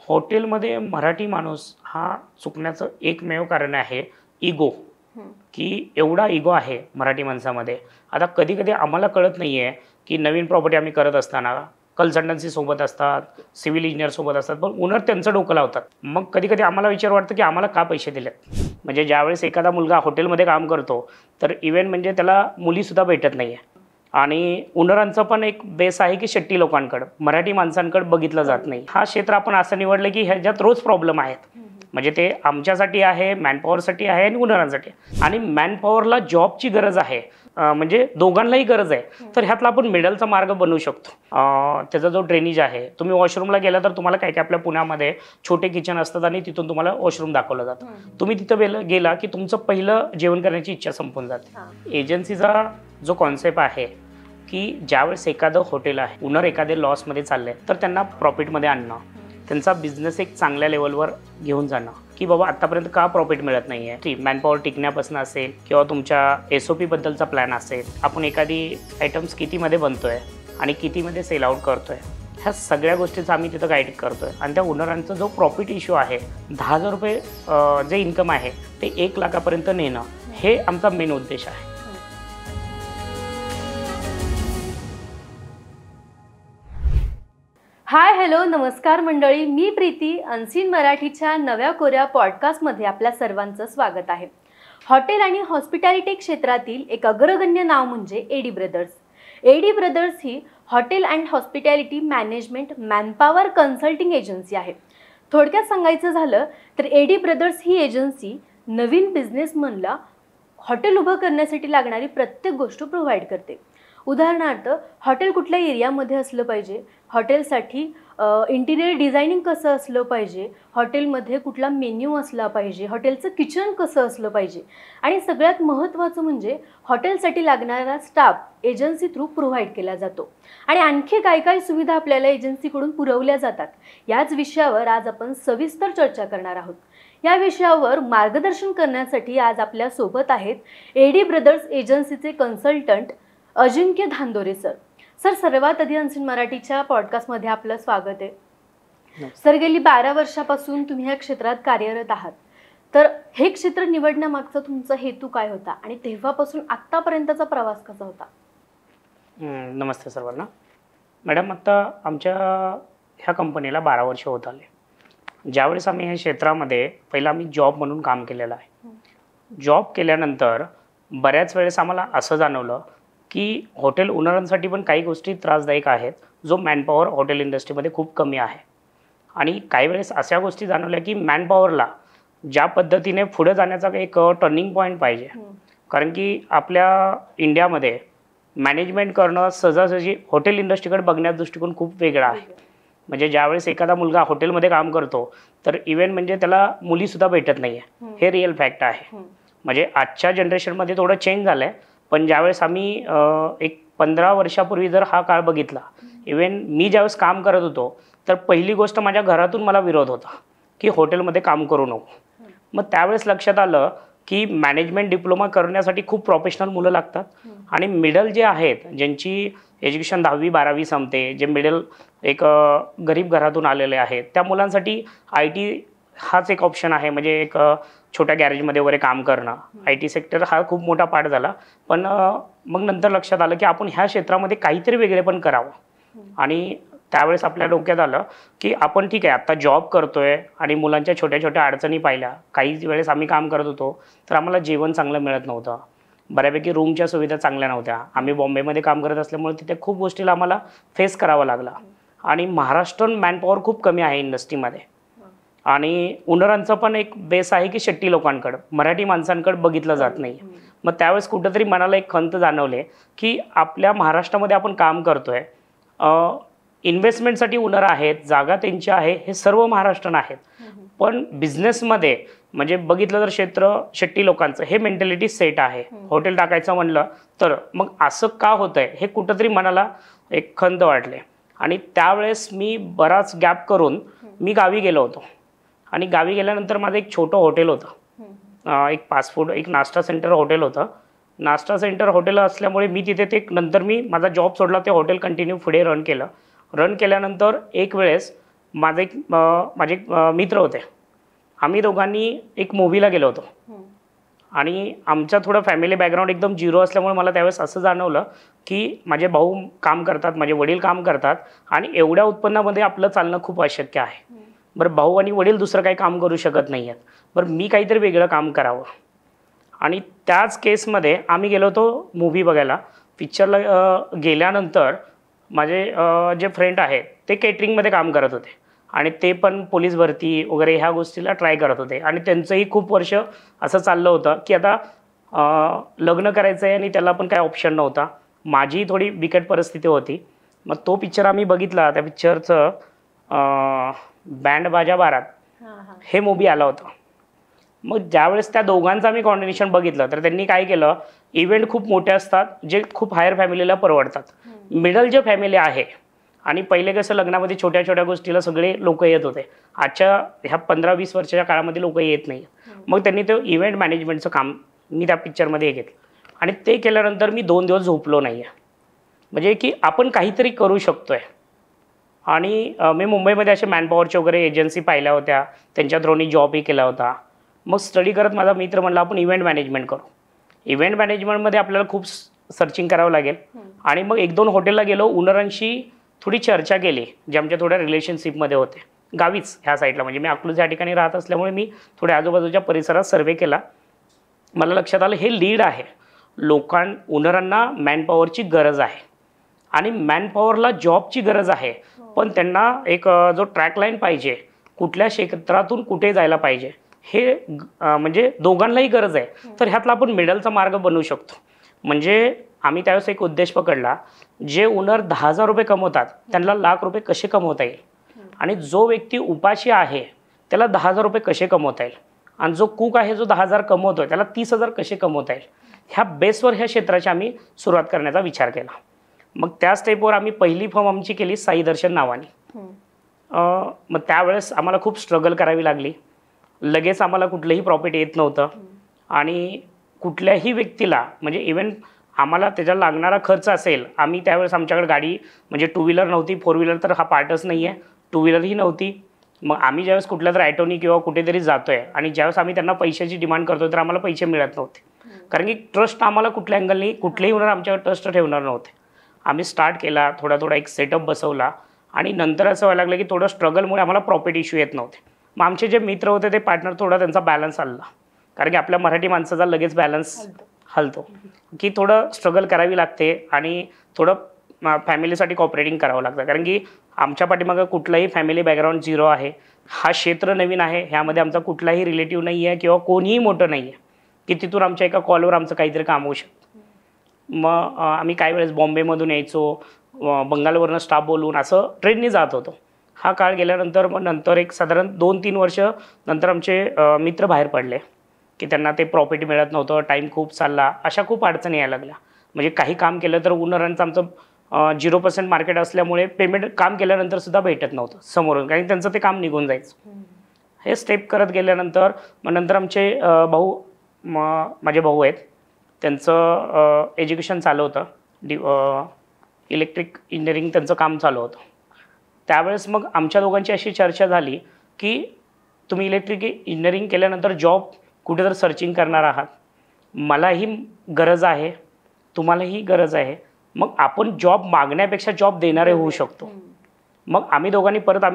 हॉटेलमध्ये मराठी माणूस हा चुकण्याचं एकमेव कारण आहे इगो. की एवढा इगो आहे मराठी माणसामध्ये. आता कधी कधी आम्हाला कळत नाही आहे की नवीन प्रॉपर्टी आम्ही करत असताना कन्सल्टन्सी सोबत असतात, सिव्हिल इंजिनियर सोबत असतात, पण ओनर त्यांचं डोकं लावतात. मग कधी कधी आम्हाला विचार वाटतं की आम्हाला का पैसे दिलेत. म्हणजे ज्यावेळेस एखादा मुलगा हॉटेलमध्ये काम करतो तर इव्हेन म्हणजे त्याला मुलीसुद्धा भेटत नाही आहे. आणि ओनरांचा पण एक बेस आहे की शेट्टी लोकांकडं मराठी माणसांकडे बघितलं जात नाही. हा क्षेत्र आपण असं निवडलं की ह्याच्यात रोज प्रॉब्लेम आहेत. म्हणजे ते आमच्यासाठी आहे, मॅनपॉवरसाठी आहे आणि ओनरांसाठी. आणि मॅनपॉवरला जॉबची गरज आहे, म्हणजे दोघांनाही गरज आहे. तर ह्यातला आपण मिडलचा मार्ग बनवू शकतो. त्याचा जो ड्रेनेज आहे, तुम्ही वॉशरूमला गेला तर तुम्हाला काय काय आपल्या पुण्यामध्ये छोटे किचन असतात आणि तिथून तुम्हाला वॉशरूम दाखवलं जातं. तुम्ही तिथं गेला की तुमचं पहिलं जेवण करण्याची इच्छा संपून जाते. एजन्सीचा जो कॉन्सेप्ट आहे की ज्यावेळेस एखादं हॉटेल आहे, ओनर एखादे लॉसमध्ये चालले तर त्यांना प्रॉफिटमध्ये आणणं, त्यांचा बिझनेस एक चांगल्या लेवलवर घेऊन जाणं की बाबा आत्तापर्यंत का प्रॉफिट मिळत नाही आहे. मॅनपॉवर टिकण्यापासून असेल किंवा तुमच्या SOP बद्दलचा प्लॅन असेल, आपण एखादी आयटम्स कितीमध्ये बनतोय आणि कितीमध्ये सेल आउट करतोय, ह्या सगळ्या गोष्टीचा आम्ही तिथं गाईड करतोय. आणि त्या ओनरांचा जो प्रॉफिट इश्यू आहे, 10,000 रुपये जे इन्कम आहे ते 1 लाखापर्यंत नेणं, हे आमचा मेन उद्देश आहे. हाय हॅलो नमस्कार मंडळी, मी प्रीती. अनसीन मराठीच्या नव्या कोऱ्या पॉडकास्टमध्ये आपल्या सर्वांचं स्वागत आहे. हॉटेल आणि हॉस्पिटॅलिटी क्षेत्रातील एक अग्रगण्य नाव म्हणजे एडी ब्रदर्स. एडी ब्रदर्स ही hotel and hospitality management manpower consulting agency आहे. थोडक्यात सांगायचं झालं तर एडी ब्रदर्स ही एजन्सी नवीन बिझनेसमनला हॉटेल उभं करण्यासाठी लागणारी प्रत्येक गोष्ट प्रोव्हाइड करते. उदाहरणार्थ, हॉटेल कुठल्या एरियामध्ये असलं पाहिजे, हॉटेलसाठी इंटिरियर डिझायनिंग कसं असलं पाहिजे, हॉटेलमध्ये कुठला मेन्यू असला पाहिजे, हॉटेलचं किचन कसं असलं पाहिजे, आणि सगळ्यात महत्त्वाचं म्हणजे हॉटेलसाठी लागणारा स्टाफ एजन्सी थ्रू प्रोव्हाइड केला जातो. आणि आणखी काय काय सुविधा आपल्याला एजन्सीकडून पुरवल्या जातात, याच विषयावर आज आपण सविस्तर चर्चा करणार आहोत. या विषयावर मार्गदर्शन करण्यासाठी आज आपल्या सोबत आहेत एडी ब्रदर्स एजन्सीचे कन्सल्टंट अजिंक्य धांदोरे सर. सर, सर्वात आधी अनसीन मराठीच्या पॉडकास्टमध्ये आपलं स्वागत आहे. सर, गेली 12 वर्षापासून तुम्ही ह्या क्षेत्रात कार्यरत आहात. तर हे क्षेत्र निवडण्यामागचा तुमचा हेतू काय होता आणि तेव्हापासून आत्तापर्यंतचा प्रवास कसा होता? नमस्ते सर्वांना. मॅडम, आता आमच्या ह्या कंपनीला 12 वर्ष होत आले. ज्यावेळेस आम्ही ह्या क्षेत्रामध्ये पहिला आम्ही जॉब म्हणून काम केलेलं आहे. जॉब केल्यानंतर बऱ्याच वेळेस आम्हाला असं जाणवलं की हॉटेल ओनरांसाठी पण काही गोष्टी त्रासदायक आहेत, जो मॅनपॉवर हॉटेल इंडस्ट्रीमध्ये खूप कमी आहे. आणि काही वेळेस अशा गोष्टी जाणवल्या की मॅनपॉवरला ज्या पद्धतीने पुढे जाण्याचा एक टर्निंग पॉईंट पाहिजे. कारण की आपल्या इंडियामध्ये मॅनेजमेंट करणं सहजासहजी हॉटेल इंडस्ट्रीकडे बघण्याचा दृष्टिकोन खूप वेगळा आहे. म्हणजे ज्यावेळेस एखादा मुलगा हॉटेलमध्ये काम करतो तर इव्हेन म्हणजे त्याला मुलीसुद्धा भेटत नाही आहे. हे रिअल फॅक्ट आहे. म्हणजे आजच्या जनरेशनमध्ये थोडं चेंज झालं आहे. पण ज्यावेळेस आम्ही एक 15 वर्षापूर्वी जर हा काळ बघितला, इव्हेन मी ज्यावेळेस काम करत होतो तर पहिली गोष्ट माझ्या घरातून मला विरोध होता की हॉटेलमध्ये काम करू नको. मग त्यावेळेस लक्षात आलं की मॅनेजमेंट डिप्लोमा करण्यासाठी खूप प्रोफेशनल मुलं लागतात. आणि मिडल जे आहेत, ज्यांची एज्युकेशन 10वी 12वी संपते, जे मिडल एक गरीब घरातून आलेले आहेत, त्या मुलांसाठी IT हाच एक ऑप्शन आहे. म्हणजे एक छोट्या गॅरेजमध्ये वगैरे काम करणं, IT सेक्टर हा खूप मोठा पार्ट झाला. पण मग नंतर लक्षात आलं की आपण ह्या क्षेत्रामध्ये काहीतरी वेगळे पण करावं. आणि त्यावेळेस आपल्या डोक्यात आलं की आपण ठीक आहे, आत्ता जॉब करतोय आणि मुलांच्या छोट्या छोट्या अडचणी पाहिल्या. काही वेळेस आम्ही काम करत होतो तर आम्हाला जेवण चांगलं मिळत नव्हतं, बऱ्यापैकी रूमच्या सुविधा चांगल्या नव्हत्या. आम्ही बॉम्बेमध्ये काम करत असल्यामुळे तिथे खूप गोष्टीला आम्हाला फेस करावं लागला. आणि महाराष्ट्रीयन मॅनपॉवर खूप कमी आहे इंडस्ट्रीमध्ये. आणि ओनरांचा पण एक बेस आहे की शेट्टी लोकांकडं मराठी माणसांकडे बघितलं जात नाही. मग त्यावेळेस कुठंतरी मनाला एक खंत जाणवले की आपल्या महाराष्ट्रामध्ये आपण काम करतोय, इन्व्हेस्टमेंटसाठी ओनर आहेत, जागा त्यांची आहे, हे सर्व महाराष्ट्रीयन आहेत. पण बिझनेसमध्ये म्हणजे बघितलं तर क्षेत्र शेट्टी लोकांचं हे मेंटॅलिटी सेट आहे. हॉटेल टाकायचं म्हणलं तर मग असं का होतंय, हे कुठंतरी मनाला एक खंत वाटले. आणि त्यावेळेस मी बराच गॅप करून मी गावी गेलो होतो. आणि गावी गेल्यानंतर माझं एक छोटं हॉटेल होतं, एक फास्ट फूड एक नाश्ता सेंटर हॉटेल होतं. नाश्ता सेंटर हॉटेल असल्यामुळे मी तिथे नंतर मी माझा जॉब सोडला, ते हॉटेल कंटिन्यू पुढे रन केलं. रन केल्यानंतर एक वेळेस माझे एक मित्र होते. आम्ही दोघांनी एक मूव्हीला गेलो होतो आणि आमचा थोडं फॅमिली बॅकग्राऊंड एकदम झिरो असल्यामुळे मला त्यावेळेस असं जाणवलं की माझे भाऊ काम करतात, माझे वडील काम करतात आणि एवढ्या उत्पन्नामध्ये आपलं चालणं खूप अशक्य आहे. बरं, भाऊ आणि वडील दुसरं काही काम करू शकत नाही आहेत. बरं, मी काहीतरी वेगळं काम करावं. आणि त्याच केसमध्ये आम्ही गेलो होतो मूव्ही बघायला. पिक्चरला गेल्यानंतर माझे जे फ्रेंड आहेत ते केटरिंगमध्ये काम करत होते आणि ते पण पोलीस भरती वगैरे ह्या गोष्टीला ट्राय करत होते आणि त्यांचंही खूप वर्ष असं चाललं होतं की आता लग्न करायचं आहे आणि त्याला पण काही ऑप्शन नव्हता. माझी थोडी बिकट परिस्थिती होती. मग तो पिक्चर आम्ही बघितला. त्या पिक्चरचं बँड बाजा बारात हे मूवी आला होता. मग ज्यावेळेस त्या दोघांचं आम्ही कॉम्बिनेशन बघितलं तर त्यांनी काय केलं, इव्हेंट खूप मोठे असतात जे खूप हायर फॅमिलीला परवडतात. मिडल जे फॅमिली आहे आणि पहिले कसं लग्नामध्ये छोट्या छोट्या गोष्टीला सगळे लोक येत होते, आजच्या ह्या 15-20 वर्षाच्या काळामध्ये लोक येत नाही. मग त्यांनी ते इव्हेंट मॅनेजमेंटचं काम मी त्या पिक्चरमध्ये घेतलं आणि ते केल्यानंतर मी 2 दिवस झोपलो नाही आहे. म्हणजे की आपण काहीतरी करू शकतो आहे. आणि मी मुंबईमध्ये असे मॅनपॉवरच्या वगैरे एजन्सी पाहिल्या होत्या, त्यांच्या थ्रोनी जॉबही केला होता. मग स्टडी करत माझा मित्र म्हणला आपण इव्हेंट मॅनेजमेंट करू. इव्हेंट मॅनेजमेंटमध्ये आपल्याला खूप सर्चिंग करावं लागेल. आणि मग 1-2 हॉटेलला गेलो, ओनरांशी थोडी चर्चा केली जे आमच्या थोड्या रिलेशनशिपमध्ये होते गावीच ह्या साईडला. म्हणजे मी अकलूज या ठिकाणी राहत असल्यामुळे मी थोड्या आजूबाजूच्या परिसरात सर्वे केला. मला लक्षात आलं हे लीड आहे. ओनरांना मॅनपॉवरची गरज आहे आणि मॅनपॉवरला जॉबची गरज आहे, पण त्यांना एक जो ट्रॅकलाईन पाहिजे, कुठल्या क्षेत्रातून कुठे जायला पाहिजे हे म्हणजे दोघांनाही गरज आहे. तर ह्यातला आपण मिडलचा मार्ग बनवू शकतो. म्हणजे आम्ही त्यावेळेस एक उद्देश पकडला, जे ओनर 10,000 रुपये कमवतात त्यांना लाख रुपये कसे कमवता येईल आणि जो व्यक्ती उपाशी आहे त्याला 10,000 रुपये कसे कमवता येईल आणि जो कुक आहे जो 10,000 कमवतो आहे त्याला 30,000 कसे कमवता येईल. ह्या बेसवर ह्या क्षेत्राची आम्ही सुरुवात करण्याचा विचार केला. मग त्या स्टेपवर आम्ही पहिली फर्म आमची केली साई दर्शन नावाने. मग त्यावेळेस आम्हाला खूप स्ट्रगल करावी लागली. लगेच आम्हाला कुठलंही प्रॉफिट येत नव्हतं आणि कुठल्याही व्यक्तीला म्हणजे इव्हन आम्हाला त्याच्याला लागणारा खर्च असेल, आम्ही त्यावेळेस आमच्याकडे गाडी म्हणजे 2 व्हीलर नव्हती, 4 व्हीलर तर हा पार्टच नाही आहे, 2 व्हीलरही नव्हती. मग आम्ही ज्यावेळेस कुठल्या तरी ॲटोनी किंवा कुठेतरी जातो आहे आणि ज्यावेळेस आम्ही त्यांना पैशाची डिमांड करतो तर आम्हाला पैसे मिळत नव्हते. कारण की ट्रस्ट आम्हाला कुठल्या अँगलनी कुठलेही ओनर आमच्याकडे ट्रस्ट ठेवणार नव्हते. आम्ही स्टार्ट केला, थोडा एक सेटअप बसवला आणि नंतर असं व्हायला लागलं की थोडं स्ट्रगलमुळे आम्हाला प्रॉफिट इश्यू येत नव्हते. मग आमचे जे मित्र होते ते पार्टनर थोडा त्यांचा बॅलन्स आला, कारण की आपल्या मराठी माणसाचा लगेच बॅलन्स हलतो की थोडं स्ट्रगल करावी लागते आणि थोडं फॅमिलीसाठी कॉपरेटिंग करावं लागतं. कारण की आमच्या पाठीमागं कुठलाही फॅमिली बॅकग्राऊंड झिरो आहे. हा क्षेत्र नवीन आहे, ह्यामध्ये आमचा कुठलाही रिलेटिव्ह नाही आहे किंवा कोणीही मोठं नाही आहे की तिथून आमच्या एका कॉलवर आमचं काहीतरी काम होऊ शकतं. मग आम्ही काही वेळेस बॉम्बेमधून यायचो, बंगालवरनं स्टाफ बोलवून असं ट्रेननी जात होतो. हा काळ गेल्यानंतर मग नंतर एक साधारण 2-3 वर्ष नंतर आमचे मित्र बाहेर पडले की त्यांना ते प्रॉफिट मिळत नव्हतं, टाईम खूप चालला, अशा खूप अडचणी यायला लागल्या. म्हणजे काही काम केलं तर ओनरांचं आमचं 0% मार्केट असल्यामुळे पेमेंट काम केल्यानंतर सुद्धा भेटत नव्हतं समोरून, कारण त्यांचं ते काम निघून जायचं. हे स्टेप करत गेल्यानंतर मग नंतर आमचे माझे भाऊ आहेत, त्यांचं एज्युकेशन चालू होतं, इलेक्ट्रिक इंजिनिअरिंग त्यांचं काम चालू होतं. त्यावेळेस मग आमच्या दोघांची अशी चर्चा झाली की तुम्ही इलेक्ट्रिक इंजिनिअरिंग केल्यानंतर जॉब कुठे तर सर्चिंग करणार आहात, मलाही गरज आहे, तुम्हालाही गरज आहे, मग आपण जॉब मागण्यापेक्षा जॉब देणारे होऊ शकतो. मग आम्ही दोघांनी परत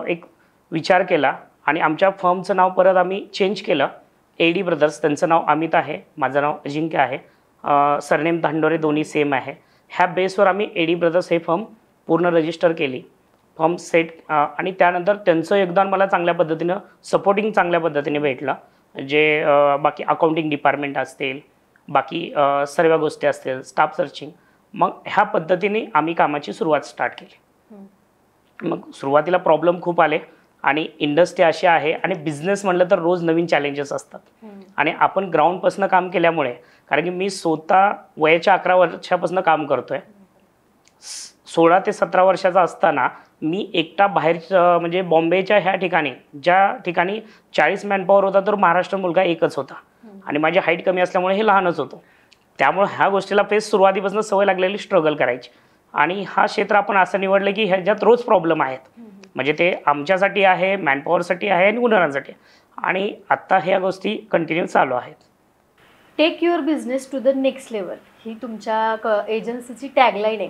एक विचार केला आणि आमच्या फर्मचं नाव परत आम्ही चेंज केलं. एडी ब्रदर्स, त्यांचं नाव अमित आहे, माझं नाव अजिंक्य आहे, सरनेम धांडोरे दोन्ही सेम आहे. ह्या बेसवर आम्ही एडी ब्रदर्स हे फर्म पूर्ण रजिस्टर केली, फर्म सेट. आणि त्यानंतर त्यांचं योगदान मला चांगल्या पद्धतीनं सपोर्टिंग चांगल्या पद्धतीने भेटलं. जे बाकी अकाउंटिंग डिपार्टमेंट असतील, बाकी सर्व गोष्टी असतील, स्टाफ सर्चिंग, मग ह्या पद्धतीने आम्ही कामाची सुरुवात स्टार्ट केली. मग सुरुवातीला प्रॉब्लेम खूप आले आणि इंडस्ट्री अशी आहे आणि बिझनेस म्हटलं तर रोज नवीन चॅलेंजेस असतात आणि आपण ग्राउंडपासून काम केल्यामुळे, कारण की मी स्वतः वयाच्या 11 वर्षापासून काम करतोय, 16 ते 17 वर्षाचा असताना मी एकटा बाहेर म्हणजे बॉम्बेच्या ह्या ठिकाणी ज्या ठिकाणी 40 मॅनपॉवर होता तर महाराष्ट्र मुलगा एकच होता आणि माझी हाईट कमी असल्यामुळे हे लहानच होतो. त्यामुळे ह्या गोष्टीला सुरुवातीपासून सवय लागलेली स्ट्रगल करायची आणि हा क्षेत्र आपण असं निवडलं की ह्याच्यात रोज प्रॉब्लेम आहेत. म्हणजे ते आमच्यासाठी आहे, मॅनपॉवरसाठी आहे आणि ओनरांसाठी आणि आत्ता ह्या गोष्टी कंटिन्यू चालू आहेत. Take your business to the next level ही तुमच्या एजन्सीची टॅगलाईन आहे.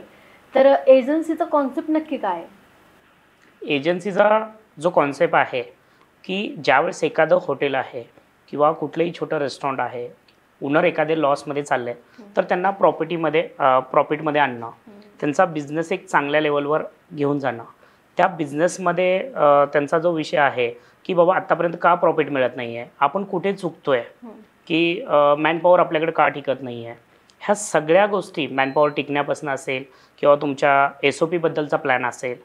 तर एजन्सीचा कॉन्सेप्ट नक्की काय आहे? एजन्सीचा जो कॉन्सेप्ट आहे की ज्यावेळेस एखादं हॉटेल आहे किंवा कुठलंही छोटं रेस्टॉरंट आहे, ओनर एखादे लॉसमध्ये चालले तर त्यांना प्रॉफिटमध्ये आणणं, त्यांचा बिझनेस एक चांगल्या लेवलवर घेऊन जाणं. त्या बिझनेसमध्ये त्यांचा जो विषय आहे की बाबा आत्तापर्यंत का प्रॉफिट मिळत नाही आहे, आपण कुठे चुकतोय, की मॅनपॉवर आपल्याकडे का टिकत नाही आहे, ह्या सगळ्या गोष्टी मॅनपॉवर टिकण्यापासून असेल किंवा तुमच्या SOP बद्दलचा प्लॅन असेल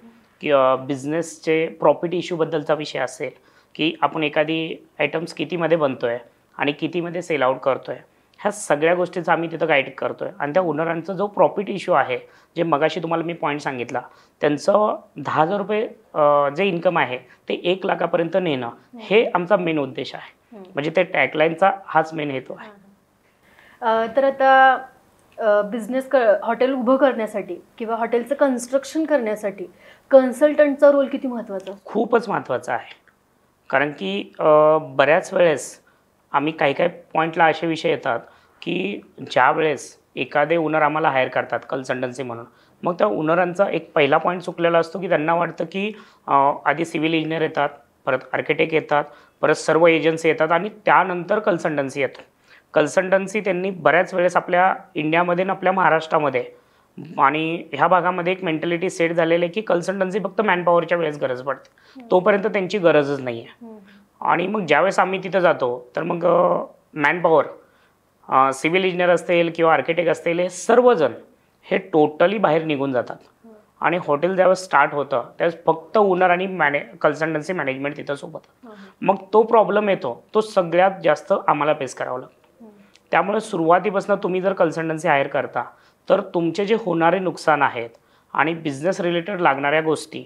किंवा बिझनेसचे प्रॉफिट इश्यूबद्दलचा विषय असेल की आपण एखादी आयटम्स कितीमध्ये बनतो आहे आणि कितीमध्ये सेल आउट करतो आहे, ह्या सगळ्या गोष्टीचा आम्ही तिथं गाईड करतो आहे. आणि त्या ओनरांचा जो प्रॉफिट इश्यू आहे, जे मगाशी तुम्हाला मी पॉईंट सांगितला, त्यांचं 10,000 रुपये जे इन्कम आहे ते 1 लाखापर्यंत नेणं हे आमचा मेन उद्देश आहे. म्हणजे ते टॅगलाईनचा हाच मेन हेतू आहे. तर आता हॉटेल उभं करण्यासाठी किंवा हॉटेलचं कन्स्ट्रक्शन करण्यासाठी कन्सल्टंटचा रोल किती महत्त्वाचा? खूपच महत्त्वाचा आहे. कारण की बऱ्याच वेळेस आम्ही काही पॉईंटला असे विषय येतात की ज्या वेळेस एखादे ओनर आम्हाला हायर करतात कन्सल्टन्सी म्हणून, मग त्या ओनरांचा एक पहिला पॉईंट चुकलेला असतो की त्यांना वाटतं की आधी सिव्हिल इंजिनियर येतात, परत आर्किटेक्ट येतात, परत सर्व एजन्सी येतात आणि त्यानंतर कन्सल्टन्सी येतो. कन्सल्टन्सी त्यांनी बऱ्याच वेळेस आपल्या इंडियामध्ये आणि आपल्या महाराष्ट्रामध्ये आणि ह्या भागामध्ये एक मेंटॅलिटी सेट झालेली आहे की कन्सल्टन्सी फक्त मॅनपॉवरच्या वेळेस गरज पडते, तोपर्यंत त्यांची गरजच नाही आहे. आणि मग ज्यावेळेस आम्ही तिथं जातो तर मग मॅनपॉवर, सिव्हिल इंजिनियर असतील किंवा आर्किटेक्ट असतील, हे सर्वजण हे टोटली बाहेर निघून जातात. आणि हॉटेल ज्यावेळेस स्टार्ट होतं त्यावेळेस फक्त ओनर आणि कन्सल्टन्सी मॅनेजमेंट तिथं सोबत. मग तो प्रॉब्लेम येतो, तो सगळ्यात जास्त आम्हाला फेस करावा लागतो. त्यामुळे सुरुवातीपासून तुम्ही जर कन्सल्टन्सी हायर करता तर तुमचे जे होणारे नुकसान आहेत आणि बिझनेस रिलेटेड लागणाऱ्या गोष्टी,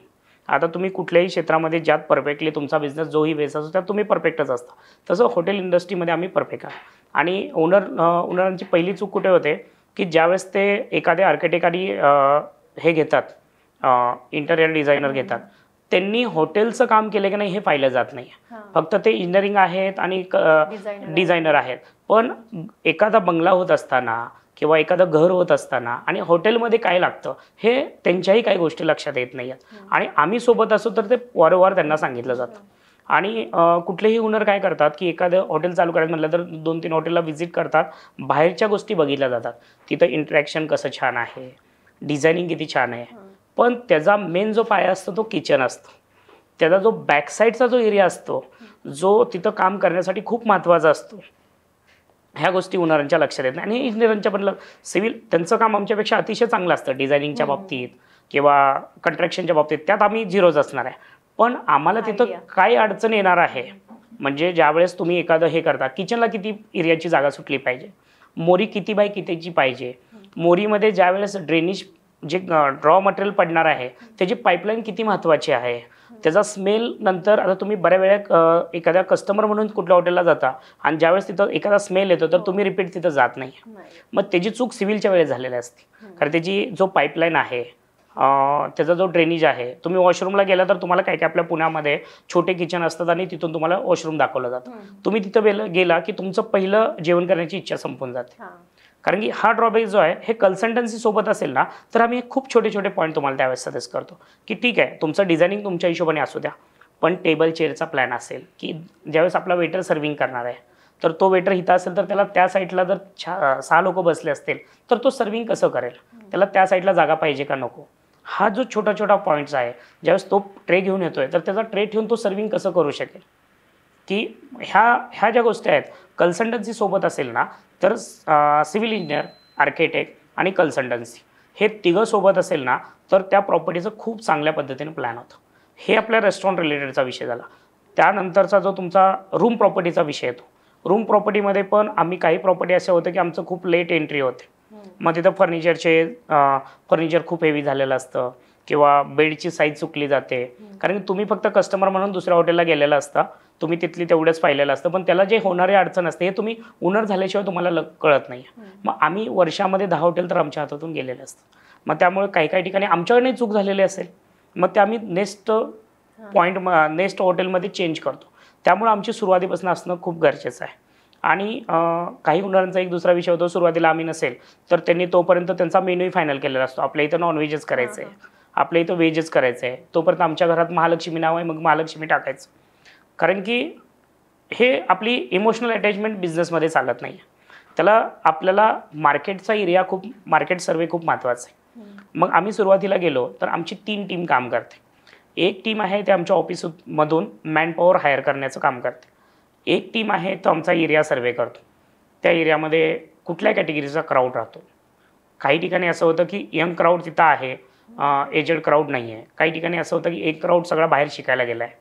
आता तुम्ही कुठल्याही क्षेत्रामध्ये ज्यात परफेक्टली तुमचा बिझनेस जोही बेस असतो त्यात तुम्ही परफेक्टच असता, तसं हॉटेल इंडस्ट्रीमध्ये आम्ही परफेक्ट आहे. आणि ओनरांची पहिली चूक कुठे होते की ज्यावेळेस ते एखादे आर्किटेक्ट आणि हे घेतात, इंटेरियर डिझायनर घेतात, त्यांनी हॉटेलचं काम केलं की नाही हे पाहिलं जात नाही. फक्त ते इंजिनिअरिंग आहेत आणि डिझायनर आहेत. पण एखादा बंगला होत असताना किंवा एखादं घर होत असताना आणि हॉटेलमध्ये काय लागतं हे त्यांच्याही काही गोष्टी लक्षात येत नाही आहेत. आणि आम्ही सोबत असो तर ते वारंवार त्यांना सांगितलं जातं. आणि कुठलेही ओनर काय करतात की एखादं हॉटेल चालू करायचं म्हटलं तर 2-3 हॉटेलला व्हिजिट करतात, बाहेरच्या गोष्टी बघितल्या जातात, तिथं इंटरॅक्शन कसं छान आहे, डिझायनिंग किती छान आहे, पण त्याचा मेन जो पाया असतो तो किचन असतो. त्याचा जो बॅकसाईडचा जो एरिया असतो, जो तिथं काम करण्यासाठी खूप महत्त्वाचा असतो, ह्या गोष्टी ओनरांच्या लक्षात येत नाही. आणि इंजिनिअरांच्या पण सिव्हिल त्यांचं काम आमच्यापेक्षा अतिशय चांगलं असतं डिझायनिंगच्या बाबतीत किंवा कंस्ट्रक्शनच्या बाबतीत, त्यात आम्ही झिरोज असणार आहे. पण आम्हाला तिथं काय अडचण येणार आहे, म्हणजे ज्यावेळेस तुम्ही एखादं हे करता, किचनला किती एरियाची जागा सुटली पाहिजे, मोरी किती बाय कितीची पाहिजे, मोरीमध्ये ज्यावेळेस ड्रेनेज जे ड्रॉ मटेरियल पडणार आहे त्याची पाईपलाईन किती महत्त्वाची आहे, त्याचा स्मेल नंतर. आता तुम्ही बऱ्या वेळा एखाद्या कस्टमर म्हणून कुठल्या हॉटेलला जाता आणि ज्यावेळेस तिथं एखादा स्मेल येतो तर तुम्ही रिपीट तिथं जात नाही. मग त्याची चूक सिव्हिलच्या वेळेस झालेली असते. कारण त्याची जो पाईपलाईन आहे, त्याचा जो ड्रेनेज आहे, तुम्ही वॉशरूमला गेला तर तुम्हाला काय काय आपल्या पुण्यामध्ये छोटे किचन असतात आणि तिथून तुम्हाला वॉशरूम दाखवलं जातं. तुम्ही तिथं गेला की तुमचं पहिलं जेवण करण्याची इच्छा संपून जाते. कारण की हा ड्रॉबॅक जो आहे हे कन्सल्टन्सी सोबत असेल ना तर आम्ही खूप छोटे छोटे पॉईंट तुम्हाला त्यावेळेस सजेस्ट करतो की ठीक आहे तुमचं डिझायनिंग तुमच्या हिशोबाने असू द्या, पण टेबल चेअरचा प्लॅन असेल की ज्यावेळेस आपला वेटर सर्विंग करणार आहे तर तो वेटर इथं असेल तर त्याला त्या साईडला जर 6 लोक बसले असतील तर तो सर्विंग कसं करेल, त्याला त्या साईडला जागा पाहिजे का नको. हा जो छोटा छोटा पॉईंट्स आहे, ज्यावेळेस तो ट्रे घेऊन येतोय तर त्याचा ट्रे ठेवून तो सर्विंग कसं करू शकेल, की ह्या ज्या गोष्टी आहेत कन्सल्टन्सी सोबत असेल ना तर सिव्हिल इंजिनियर, आर्किटेक्ट आणि कन्सल्टन्सी हे तिघं सोबत असेल ना तर त्या प्रॉपर्टीचं खूप चांगल्या पद्धतीने प्लॅन होतं. हे आपल्या रेस्टॉरंट रिलेटेडचा विषय झाला. त्यानंतरचा जो तुमचा रूम प्रॉपर्टीचा विषय येतो, रूम प्रॉपर्टीमध्ये पण आम्ही काही प्रॉपर्टी असे होते की आमचं खूप लेट एंट्री होते. मग तिथं फर्निचर खूप हेवी झालेलं असतं किंवा बेडची साईज चुकली जाते. कारण तुम्ही फक्त कस्टमर म्हणून दुसऱ्या हॉटेलला गेलेला असता, तुम्ही तिथली तेवढंच पाहिलेलं असतं, पण त्याला जे होणारी अडचण असते हे तुम्ही ओनर झाल्याशिवाय तुम्हाला कळत नाही. मग आम्ही वर्षामध्ये 10 हॉटेल तर आमच्या हातातून गेलेले असतात. मग त्यामुळे काही काही ठिकाणी आमच्याकडे चूक झालेली असेल, मग ते आम्ही नेक्स्ट पॉईंट नेक्स्ट हॉटेलमध्ये चेंज करतो. त्यामुळे आमची सुरुवातीपासून असणं खूप गरजेचं आहे. आणि काही ओनरांचा एक दुसरा विषय होतो, सुरुवातीला आम्ही नसेल तर त्यांनी तोपर्यंत त्यांचा मेनूही फायनल केलेला असतो. आपल्या इथं नॉनव्हेजच करायचं आहे, आपल्या इथं व्हेजच करायचं आहे, तोपर्यंत आमच्या घरात महालक्ष्मी नाव आहे, मग महालक्ष्मी टाकायचं. कारण की हे आपली इमोशनल अटॅचमेंट बिझनेसमध्ये चालत नाही. त्याला आपल्याला मार्केट सर्वे खूप महत्त्वाचा आहे. मग आम्ही सुरुवातीला गेलो तर आमची 3 टीम काम करते. एक टीम आहे ते आमच्या ऑफिसमधून मॅनपॉवर हायर करण्याचं काम करते. एक टीम आहे तो आमचा एरिया सर्वे करतो. त्या एरियामध्ये कुठल्या कॅटेगरीचा क्राऊड राहतो. काही ठिकाणी असं होतं की यंग क्राऊड तिथं आहे, एजेड क्राऊड नाही आहे. काही ठिकाणी असं होतं की एक क्राऊड सगळा बाहेर शिकायला गेला आहे,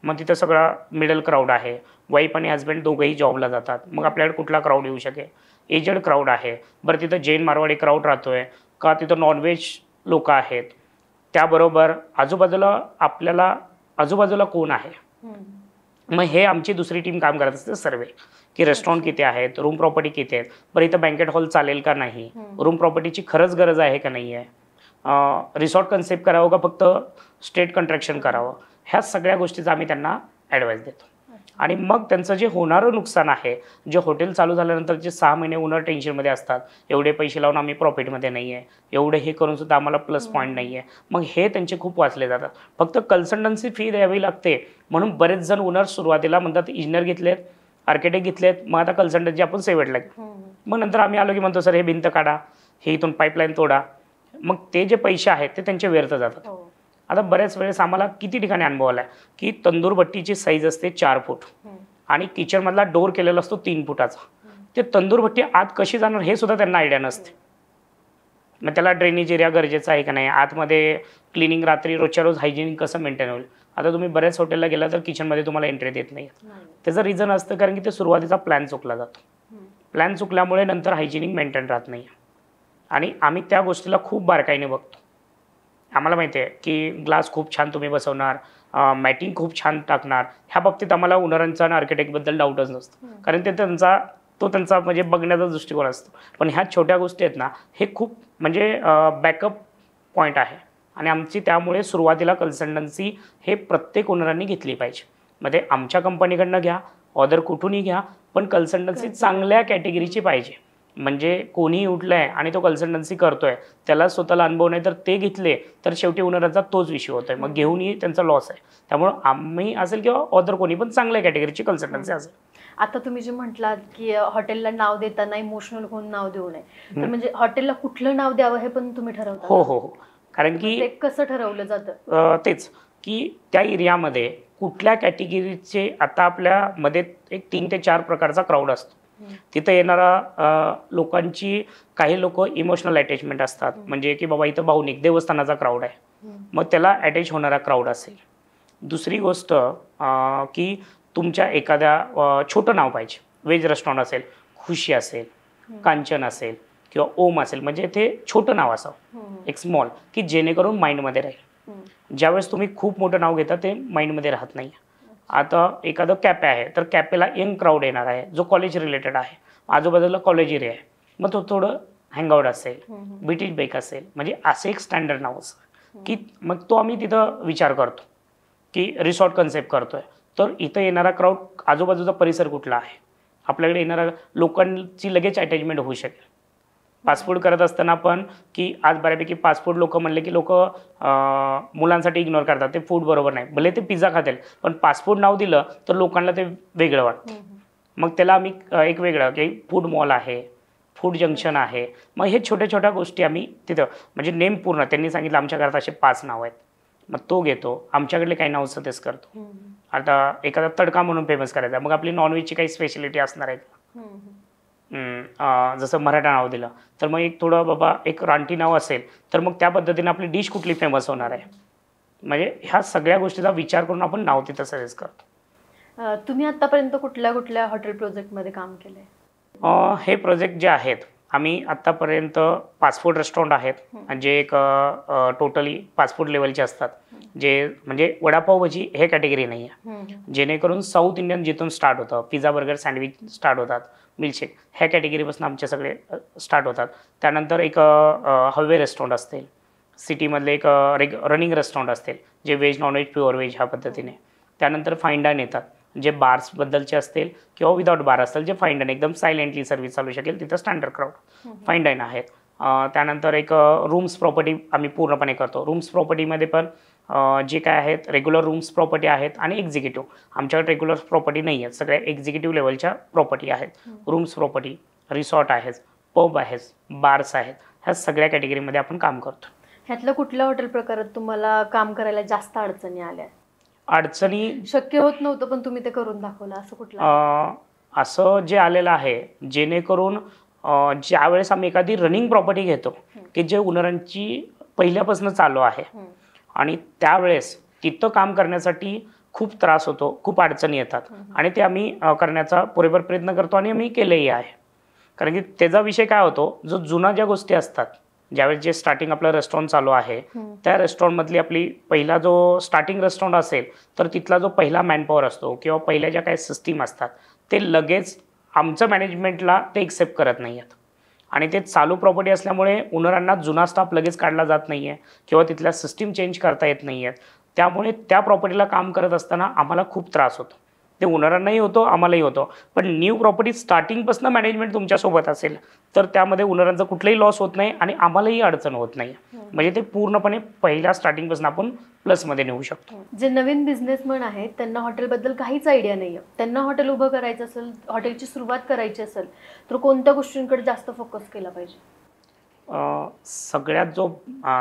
मग तिथं सगळा मिडल क्राऊड आहे, वाईफ आणि हस्बंड दोघंही जॉबला जातात. मग आपल्याकडे कुठला क्राऊड येऊ शकेल, एजेड क्राऊड आहे. बरं तिथं जैन मारवाडी क्राऊड राहतो आहे का, तिथं नॉनव्हेज लोक आहेत. त्याबरोबर आजूबाजूला कोण आहे. मग हे आमची दुसरी टीम काम करत असते सर्वे, की रेस्टॉरंट किती आहेत, रूम प्रॉपर्टी किती आहेत, बरं इथं बँकेट हॉल चालेल का नाही, रूम प्रॉपर्टीची खरंच गरज आहे का नाही आहे, रिसॉर्ट कन्सेप्ट करावं का फक्त स्टेट कंट्रॅक्शन करावं. ह्या सगळ्या गोष्टीचा आम्ही त्यांना ॲडवाईस देतो. आणि मग त्यांचं जे होणारं नुकसान आहे, जे हॉटेल चालू झाल्यानंतर जे 6 महिने ओनर टेन्शनमध्ये असतात, एवढे पैसे लावून आम्ही प्रॉफिटमध्ये नाही आहे, एवढे हे करून सुद्धा आम्हाला प्लस पॉईंट नाही आहे, मग हे त्यांचे खूप वाचले जातात. फक्त कन्सल्टन्सी फी द्यावी लागते म्हणून बरेच जण ओनर सुरुवातीला म्हणतात इंजिनियर घेतलेत, आर्किटेक्ट घेतलेत, मग आता कन्सल्टन्सी आपण सेवेटला घेऊ. मग नंतर आम्ही आलो की म्हणतो सर हे भिंत काढा, हे इथून पाईपलाईन तोडा. मग ते जे पैसे आहेत ते त्यांचे व्यर्थ जातात. आता बऱ्याच वेळेस आम्हाला किती ठिकाणी अनुभव आला आहे की तंदूर भट्टीची साईज असते 4 फूट आणि किचनमधला डोर केलेला असतो 3 फुटाचा. ते तंदूर भट्टी आत कशी जाणार हे सुद्धा त्यांना आयडिया नसते. मग त्याला ड्रेनेज एरिया गरजेचा आहे का नाही, आतमध्ये क्लिनिंग रात्री रोजच्या रोज हायजिनिक कसं मेंटेन होईल. आता तुम्ही बऱ्याच हॉटेलला गेला तर किचनमध्ये तुम्हाला एंट्री देत नाही. त्याचं रिझन असतं कारण की ते सुरुवातीचा प्लॅन चुकला जातो. प्लॅन चुकल्यामुळे नंतर हायजिनिक मेंटेन राहत नाही. आणि आम्ही त्या गोष्टीला खूप बारकाईने बघतो. आम्हाला माहिती आहे की ग्लास खूप छान तुम्ही बसवणार, मॅटिंग खूप छान टाकणार, ह्या बाबतीत आम्हाला ओनरांचा आणि आर्किटेक्टबद्दल डाऊटच नसतो. कारण ते त्यांचा म्हणजे बघण्याचा दृष्टिकोन असतो. पण ह्या छोट्या गोष्टी आहेत ना, हे खूप म्हणजे बॅकअप पॉईंट आहे. आणि आमची त्यामुळे सुरुवातीला कन्सल्टन्सी हे प्रत्येक ओनरांनी घेतली पाहिजे. मग ते आमच्या कंपनीकडनं घ्या, ऑदर कुठूनही घ्या, पण कन्सल्टन्सी चांगल्या कॅटेगरीची पाहिजे. म्हणजे कोणीही उठलंय आणि तो कन्सल्टन्सी करतोय, त्याला स्वतःला अनुभव नाही तर ते घेतले तर शेवटी ओनरांचा तोच विषय होतोय, मग घेऊनही त्यांचा लॉस आहे. त्यामुळं आम्ही असेल किंवा ऑदर कोणी पण चांगल्या कॅटेगरीची कन्सल्टन्सी असेल. आता तुम्ही जे म्हटलात की हॉटेलला नाव देताना इमोशनल होऊन नाव देऊ नये, तर म्हणजे हॉटेलला कुठलं नाव द्यावं हे पण तुम्ही ठरवता? हो. कारण की ते कसं ठरवलं जातं? तेच की त्या एरियामध्ये कुठल्या कॅटेगरीचे, आता आपल्यामध्ये एक 3 ते 4 प्रकारचा क्राऊड असतो. तिथं येणारा लोकांची, काही लोक इमोशनल अटॅचमेंट असतात, म्हणजे की बाबा इथं भावनिक देवस्थानाचा क्राऊड आहे, मग त्याला अटॅच होणारा क्राऊड असेल. दुसरी गोष्ट की तुमच्या एखाद्या छोटं नाव पाहिजे, वेज रेस्टॉरंट असेल, खुशी असेल, कांचन असेल किंवा ओम असेल, म्हणजे ते छोटं नाव असावं, एक स्मॉल, की जेणेकरून माइंडमध्ये राहील. ज्यावेळेस तुम्ही खूप मोठं नाव घेता ते माइंडमध्ये राहत नाही. आता एखादं कॅफे आहे तर कॅफेला यंग क्राऊड येणार आहे, जो कॉलेज रिलेटेड आहे, आजूबाजूला कॉलेज एरिया आहे, मग तो थोडं हँगआउट असेल, ब्रिटिश बेक असेल, म्हणजे असं एक स्टँडर्ड नाव असं की मग तो आम्ही तिथं विचार करतो की रिसॉर्ट कन्सेप्ट करतोय तर इथं येणारा क्राऊड, आजूबाजूचा परिसर कुठला आहे, आपल्याकडे येणाऱ्या लोकांची लगेच अटॅचमेंट होऊ शकेल. फास्ट फूड करत असताना पण की आज बऱ्यापैकी फास्ट फूड लोक म्हणले की लोक मुलांसाठी इग्नोर करतात, ते फूड बरोबर नाही, भले ते पिझ्झा खातील पण फास्ट फूड नाव दिलं तर लोकांना ते वेगळं वाटतं. मग त्याला आम्ही एक वेगळं की फूड मॉल आहे, फूड जंक्शन आहे. मग हे छोट्या छोट्या गोष्टी आम्ही तिथं, म्हणजे नेम पूर्ण त्यांनी सांगितलं आमच्या घरात असे 5 नाव आहेत, मग तो घेतो. आमच्याकडले काही नाव सजेस्ट करतो. आता एखादा तडका म्हणून फेमस करायचा, मग आपली नॉनव्हेजची काही स्पेशलिटी असणार आहे, जसं मराठा नाव दिलं तर मग एक थोडं बाबा एक रानटी नाव असेल तर मग त्या पद्धतीने आपली डिश कुठली फेमस होणार आहे. म्हणजे ह्या सगळ्या गोष्टीचा विचार करून आपण नाव तिथं सजेस्ट करतो. तुम्ही आतापर्यंत कुठल्या कुठल्या हॉटेल प्रोजेक्टमध्ये काम केलंय? हे प्रोजेक्ट जे आहेत, आम्ही आत्तापर्यंत फास्ट फूड रेस्टॉरंट आहेत, जे एक टोटली फास्ट फूड लेवलचे असतात, जे म्हणजे वडापाव भजी हे कॅटेगरी नाही आहे, जेणेकरून साऊथ इंडियन जिथून स्टार्ट होतं, पिझ्झा बर्गर सँडविच स्टार्ट होतात, मिल्कशेक ह्या कॅटेगरीपासून आमचे सगळे स्टार्ट होतात. त्यानंतर एक हवे रेस्टॉरंट असतील, सिटीमधले एक रनिंग रेस्टॉरंट असतील जे व्हेज नॉनव्हेज प्युअर व्हेज ह्या पद्धतीने. त्यानंतर फाईन डाईन येतात जे बार्सबद्दलचे असतील किंवा विदाउट बार असतील जे फाईन डाईन एकदम सायलेंटली सर्व्हिस चालू शकेल तिथं स्टँडर्ड क्राऊड फाईन डाईन आहेत. त्यानंतर एक रूम्स प्रॉपर्टी आम्ही पूर्णपणे करतो. रूम्स प्रॉपर्टीमध्ये पण जे काय आहेत रेग्युलर रूम्स प्रॉपर्टी आहेत आणि एक्झिक्युटिव्ह. आमच्याकडे रेग्युलर प्रॉपर्टी नाही आहेत, सगळ्या एक्झिक्युटिव्ह लेवलच्या प्रॉपर्टी आहेत. रूम्स प्रॉपर्टी, रिसॉर्ट आहेत, पब आहेत, बार्स आहेत, ह्या सगळ्या कॅटेगरीमध्ये आपण काम करतो. ह्यातलं कुठल्या हॉटेल प्रकारात तुम्हाला काम करायला जास्त अडचणी आल्या? अडचणी शक्य होत नव्हतं पण तुम्ही ते करून दाखवलं असं कुठलं? असं जे आलेलं आहे जेणेकरून ज्यावेळेस आम्ही एखादी रनिंग प्रॉपर्टी घेतो की जे ओनरांची पहिल्यापासून चालू आहे आणि त्यावेळेस तिथं काम करण्यासाठी खूप त्रास होतो, खूप अडचणी येतात आणि ते आम्ही करण्याचा पुरेपूर प्रयत्न करतो आणि आम्ही केलेही आहे. कारण की त्याचा विषय काय होतो, जो जुना ज्या गोष्टी असतात ज्यावेळेस जे स्टार्टिंग आपलं रेस्टॉरंट चालू आहे त्या रेस्टॉरंटमधली आपली पहिला जो स्टार्टिंग रेस्टॉरंट असेल तर तिथला जो पहिला मॅनपॉवर असतो किंवा पहिल्या ज्या काही सिस्टीम असतात ते लगेच आमचं मॅनेजमेंटला ते एक्सेप्ट करत नाही आहेत आणि ते चालू प्रॉपर्टी असल्यामुळे ओनरांना जुना स्टाफ लगेच काढला जात नाही आहे किंवा तिथल्या सिस्टीम चेंज करता येत नाही आहेत. त्यामुळे त्या प्रॉपर्टीला काम करत असताना आम्हाला खूप त्रास होतो. ते ओनरांनाही होतो, आम्हालाही होतो. पण न्यू प्रॉपर्टी स्टार्टिंगपासून मॅनेजमेंट तुमच्यासोबत असेल तर त्यामध्ये ओनरांचा कुठलाही लॉस होत नाही आणि आम्हालाही अडचण होत नाही. म्हणजे ते पूर्णपणे पहिल्या स्टार्टिंगपासून आपण प्लसमध्ये नेऊ शकतो. जे नवीन बिझनेसमन आहेत त्यांना हॉटेलबद्दल काहीच आयडिया नाही आहे, त्यांना हॉटेल उभं करायचं असेल, हॉटेलची सुरुवात करायची असेल तर कोणत्या गोष्टींकडे जास्त फोकस केला पाहिजे?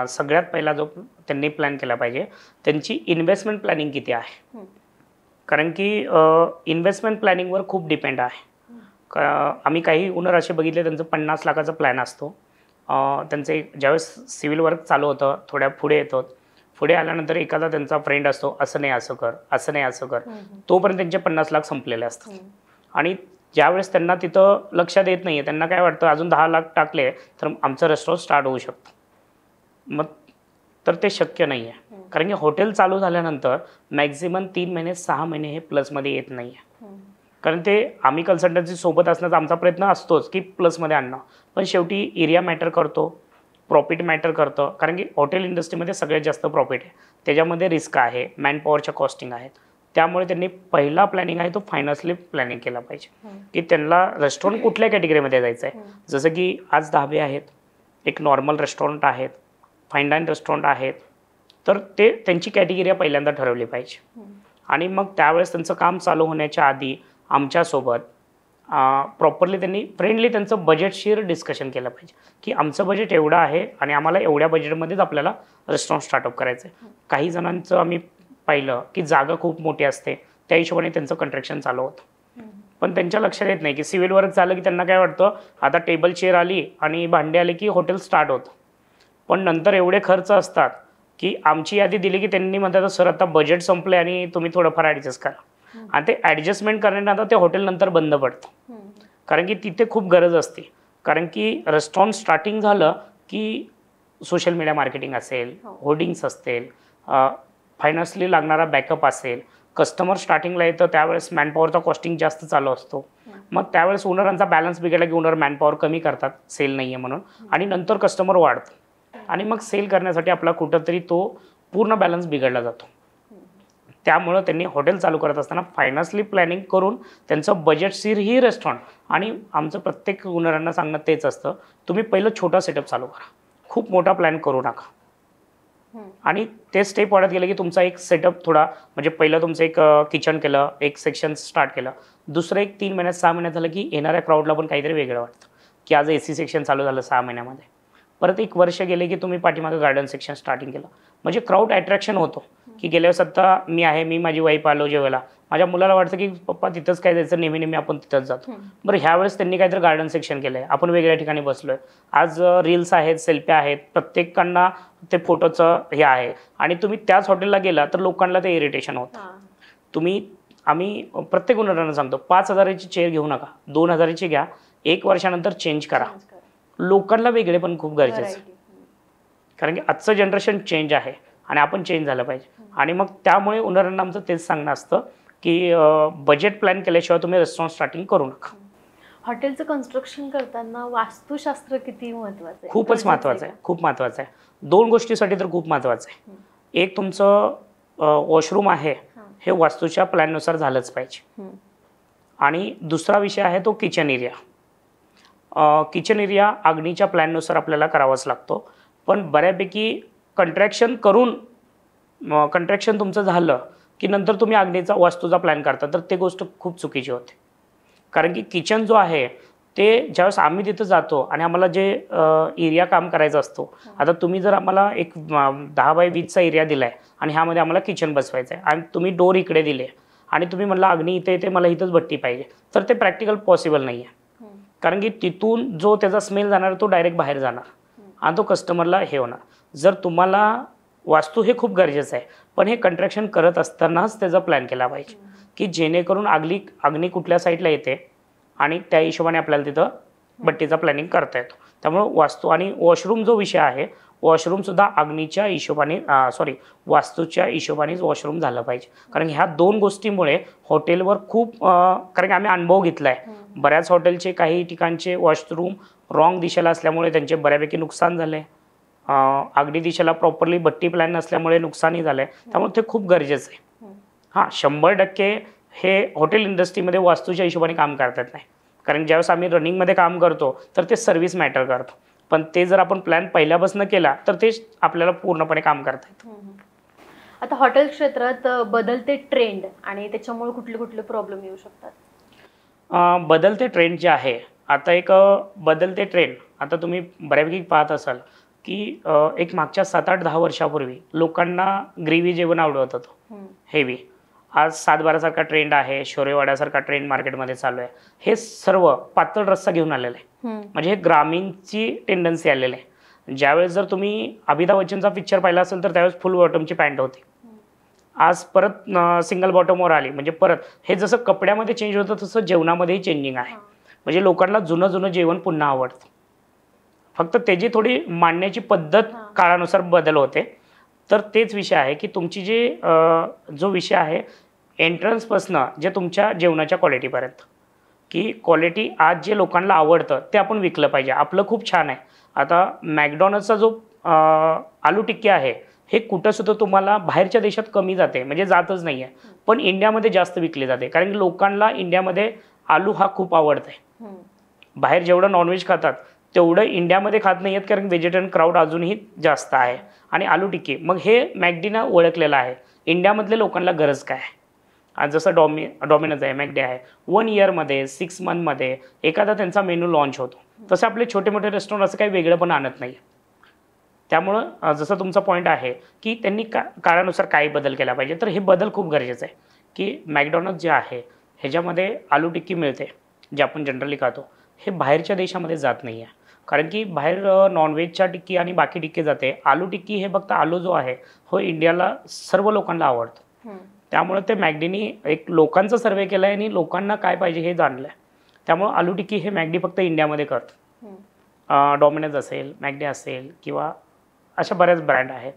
सगळ्यात पहिला जो त्यांनी प्लॅन केला पाहिजे त्यांची इन्व्हेस्टमेंट प्लॅनिंग किती आहे. कारण की इन्व्हेस्टमेंट प्लॅनिंगवर खूप डिपेंड आहे. आम्ही काही ओनर असे बघितले त्यांचं 50 लाखाचा प्लॅन असतो. त्यांचे ज्यावेळेस सिव्हिल वर्क चालू होतं थोड्या पुढे येतो, पुढे आल्यानंतर एखादा त्यांचा फ्रेंड असतो असं नाही असं कर, असं नाही असं कर, तोपर्यंत त्यांचे 50 लाख संपलेले असतात. आणि ज्यावेळेस त्यांना तिथं लक्षात येत नाही आहे, त्यांना काय वाटतं अजून 10 लाख टाकले तर आमचं रेस्टॉरंट स्टार्ट होऊ शकतं. मग तर ते शक्य नाही आहे. कारण की हॉटेल चालू झाल्यानंतर मॅक्झिमम 3 महिने 6 महिने हे प्लसमध्ये येत नाही आहे. कारण ते आम्ही कन्सल्टन्सी सोबत असण्याचा आमचा प्रयत्न असतोच की प्लसमध्ये आणणं, पण शेवटी एरिया मॅटर करतो, प्रॉफिट मॅटर करतं. कारण की हॉटेल इंडस्ट्रीमध्ये सगळ्यात जास्त प्रॉफिट आहे, त्याच्यामध्ये रिस्क आहे, मॅनपॉवरच्या कॉस्टिंग आहेत. त्यामुळे त्यांनी पहिला प्लॅनिंग आहे तो फायनान्शियली प्लॅनिंग केला पाहिजे की त्यांना रेस्टॉरंट कुठल्या कॅटेगरीमध्ये जायचं आहे. जसं की आज ढाबे आहेत, एक नॉर्मल रेस्टॉरंट आहेत, फाईन डाईन रेस्टॉरंट आहेत, तर ते त्यांची कॅटेगरी पहिल्यांदा ठरवली पाहिजे. आणि मग त्यावेळेस त्यांचं काम चालू होण्याच्या आधी आमच्यासोबत प्रॉपरली त्यांनी फ्रेंडली त्यांचं बजेटशीर डिस्कशन केलं पाहिजे की आमचं बजेट एवढं आहे आणि आम्हाला एवढ्या बजेटमध्येच आपल्याला रेस्टॉरंट स्टार्टअप करायचं आहे. काही जणांचं आम्ही पाहिलं की जागा खूप मोठी असते, त्या हिशोबाने त्यांचं कंस्ट्रक्शन चालू होतं. पण त्यांच्या लक्षात येत नाही की सिव्हिल वर्क झालं की त्यांना काय वाटतं आता टेबल चेअर आली आणि भांडे आले की हॉटेल स्टार्ट होतं. पण नंतर एवढे खर्च असतात की आमची यादी दिली की त्यांनी म्हणतात सर आता बजेट संपले आणि तुम्ही थोडंफार ॲडजस्ट करा. आणि ते ॲडजस्टमेंट करण्यात आता ते हॉटेल नंतर बंद पडतं. कारण की तिथे खूप गरज असते. कारण की रेस्टॉरंट स्टार्टिंग झालं की सोशल मीडिया मार्केटिंग असेल, होर्डिंग्स असतील, फायनान्शियली लागणारा बॅकअप असेल, कस्टमर स्टार्टिंगला येतं त्यावेळेस मॅनपॉवरचा कॉस्टिंग जास्त चालू असतो. मग त्यावेळेस ओनरांचा बॅलन्स बिघडला की ओनर मॅनपॉवर कमी करतात सेल नाही आहे म्हणून, आणि नंतर कस्टमर वाढतं आणि मग सेल करण्यासाठी आपला कुठंतरी तो पूर्ण बॅलन्स बिघडला जातो. त्यामुळं त्यांनी हॉटेल चालू करत असताना फायनान्शियली प्लॅनिंग करून त्यांचं बजेटशीर ही रेस्टॉरंट. आणि आमचं प्रत्येक ओनरांना सांगणं तेच असतं, तुम्ही पहिलं छोटा सेटअप चालू करा, खूप मोठा प्लॅन करू नका. आणि ते स्टेप वाढत गेलं की तुमचा एक सेटअप थोडा म्हणजे पहिलं तुमचं एक किचन केलं, एक सेक्शन स्टार्ट केलं, दुसरं एक 3 महिन्यात 6 महिन्यात झालं की येणाऱ्या क्राऊडला पण काहीतरी वेगळं वाटतं की आज AC सेक्शन चालू झालं 6 महिन्यामध्ये. परत 1 वर्ष गेले की तुम्ही पाठीमागं गार्डन सेक्शन स्टार्टिंग केलं, म्हणजे क्राऊड अट्रॅक्शन होतो की गेल्या वेळेस आता मी आहे, मी माझी वाईफ आलो जेवायला, माझ्या मुलाला वाटतं की पप्पा तिथंच काय जायचं, नेहमी नेहमी आपण तिथंच जातो. बरं ह्यावेळेस त्यांनी काहीतरी गार्डन सेक्शन केलं आहे, आपण वेगळ्या ठिकाणी बसलो आहे, आज रील्स आहेत, सेल्फ्या आहेत, प्रत्येकांना ते फोटोचं हे आहे आणि तुम्ही त्याच हॉटेलला गेला तर लोकांना ते इरिटेशन होतं. आम्ही प्रत्येक ओनरांना सांगतो 5,000ची चेअर घेऊ नका, 2,000ची घ्या, 1 वर्षानंतर चेंज करा. लोकांना वेगळे पण खूप गरजेचं आहे. कारण की आजचं जनरेशन चेंज आहे आणि आपण चेंज झालं पाहिजे. आणि मग त्यामुळे ओनरांना आमचं तेच सांगणं असतं की बजेट प्लॅन केल्याशिवाय तुम्ही रेस्टॉरंट स्टार्टिंग करू नका. हॉटेलचं कन्स्ट्रक्शन करताना वास्तुशास्त्र किती महत्वाचं आहे? खूपच महत्त्वाचं आहे, खूप महत्त्वाचं आहे. 2 गोष्टीसाठी तर खूप महत्त्वाचं आहे. एक तुमचं वॉशरूम आहे हे वास्तूच्या प्लॅननुसार झालंच पाहिजे. आणि दुसरा विषय आहे तो किचन एरिया. किचन एरिया अग्नीच्या प्लॅननुसार आपल्याला करावाच लागतो. पण बऱ्यापैकी कंट्रॅक्शन तुमचं झालं की नंतर तुम्ही अग्नीचा वास्तूचा प्लॅन करता, तर ते गोष्ट खूप चुकीची होते. कारण की किचन जो आहे ते ज्यावेळेस आम्ही तिथं जातो आणि आम्हाला जे एरिया काम करायचा असतो, आता तुम्ही जर आम्हाला एक 10 बाय 20चा एरिया दिला आहे आणि ह्यामध्ये आम्हाला किचन बसवायचं आहे आणि तुम्ही डोर इकडे दिले आणि तुम्ही म्हणला अग्नी इथे इथे मला इथंच भट्टी पाहिजे, तर ते प्रॅक्टिकल पॉसिबल नाही आहे. कारण की तिथून जो त्याचा स्मेल जाणार तो डायरेक्ट बाहेर जाणार आणि तो कस्टमरला हे होणार. जर तुम्हाला वास्तू हे खूप गरजेचं आहे, पण हे कंट्रॅक्शन करत असतानाच त्याचा प्लॅन केला पाहिजे की जेणेकरून अग्नी कुठल्या साईडला येते आणि त्या हिशोबाने आपल्याला तिथं भट्टीचा प्लॅनिंग करता येतो. त्यामुळं वास्तू आणि वॉशरूम जो विषय आहे, वॉशरूमसुद्धा अग्नीच्या हिशोबाने वास्तूच्या हिशोबानेच वॉशरूम झालं पाहिजे. कारण ह्या 2 गोष्टीमुळे हॉटेलवर खूप कारण की आम्ही अनुभव घेतला आहे. बऱ्याच हॉटेलचे काही ठिकाणचे वॉशरूम रॉंग दिशेला असल्यामुळे त्यांचे बऱ्यापैकी नुकसान झाले. अग्नी दिशेला प्रॉपरली भट्टी प्लॅन नसल्यामुळे नुकसानही झालं आहे. त्यामुळे ते खूप गरजेचं आहे. हां, 100% हे हॉटेल इंडस्ट्रीमध्ये वास्तूच्या हिशोबाने काम करतात नाही. कारण ज्यावेळेस आम्ही रनिंगमध्ये काम करतो तर ते सर्व्हिस मॅटर करतो. पण ते जर आपण प्लॅन पहिल्यापासून केला तर ते आपल्याला पूर्णपणे काम करता येतं. आता हॉटेल क्षेत्रात बदलते ट्रेंड आणि त्याच्यामुळे कुठले कुठले प्रॉब्लेम येऊ शकतात? बदलते ट्रेंड जे आहे, आता एक बदलते ट्रेंड आता तुम्ही बऱ्यापैकी पाहत असाल की एक मागच्या 7-8-10 वर्षापूर्वी लोकांना ग्रेव्ही जेवण आवडत होतं, हेवी. आज 7-12 ट्रेंड आहे, शोरेवाड्यासारखा ट्रेंड मार्केटमध्ये चालू आहे. हे सर्व पातळ रस्सा घेऊन आलेलं आहे. म्हणजे हे ग्रामीणची टेंडन्सी आलेली आहे. ज्यावेळेस जर तुम्ही अमिताभ बच्चनचा पिक्चर पाहिला असेल तर त्यावेळेस फुल बॉटमची पॅन्ट होती. आज परत सिंगल बॉटमवर आली. म्हणजे परत हे जसं कपड्यामध्ये चेंज होतं तसं जेवणामध्येही चेंजिंग आहे. म्हणजे लोकांना जुनं जेवण पुन्हा आवडतं. फक्त त्याची थोडी मांडण्याची पद्धत काळानुसार बदल होते. तर तेच विषय आहे की तुमची जो विषय आहे एंट्रन्सपासनं जे तुमच्या जेवणाच्या क्वालिटीपर्यंत, की क्वालिटी आज जे लोकांना आवडतं ते आपण विकलं पाहिजे. आपलं खूप छान आहे. आता मॅकडॉनल्ड्सचा जो आलू टिक्की आहे हे कुठंसुद्धा तुम्हाला बाहेरच्या देशात कमी जाते, म्हणजे जातच नाही आहे. पण इंडियामध्ये जास्त विकले जाते कारण की लोकांना इंडियामध्ये आलू हा खूप आवडत आहे. बाहेर जेवढं नॉनव्हेज खातात तेवढं इंडियामध्ये खात नाही आहेत कारण व्हेजिटेरियन क्राऊड अजूनही जास्त आहे. आणि आलू टिक्की मग हे मॅकडीनं ओळखलेलं आहे. इंडियामधल्या लोकांना गरज काय आहे. आज जसं डॉमिनोज आहे, मॅकडी आहे, 1 इयरमध्ये 6 मंथमध्ये एखादा त्यांचा मेनू लॉन्च होतो. तसं आपले छोटे मोठे रेस्टॉरंट असं काही वेगळं पण आणत नाही. त्यामुळं जसं तुमचा पॉईंट आहे की त्यांनी काळानुसार काय बदल केला पाहिजे, तर हे बदल खूप गरजेचं आहे. की मॅकडॉनल्ड जे आहे ह्याच्यामध्ये आलू टिक्की मिळते जे आपण जनरली खातो, हे बाहेरच्या देशामध्ये जात नाही आहे. कारण की बाहेर नॉनव्हेजच्या टिक्की आणि बाकी टिक्की जाते. आलू टिक्की हे फक्त आलू जो आहे हो इंडियाला सर्व लोकांना आवडतो. त्यामुळे ते मॅकडीनी एक लोकांचा सर्वे केला आहे आणि लोकांना काय पाहिजे हे जाणलं आहे. त्यामुळं आलू टिक्की हे मॅकडी फक्त इंडियामध्ये करतो. डॉमिनोज असेल, मॅकडी असेल किंवा अशा बऱ्याच ब्रँड आहेत,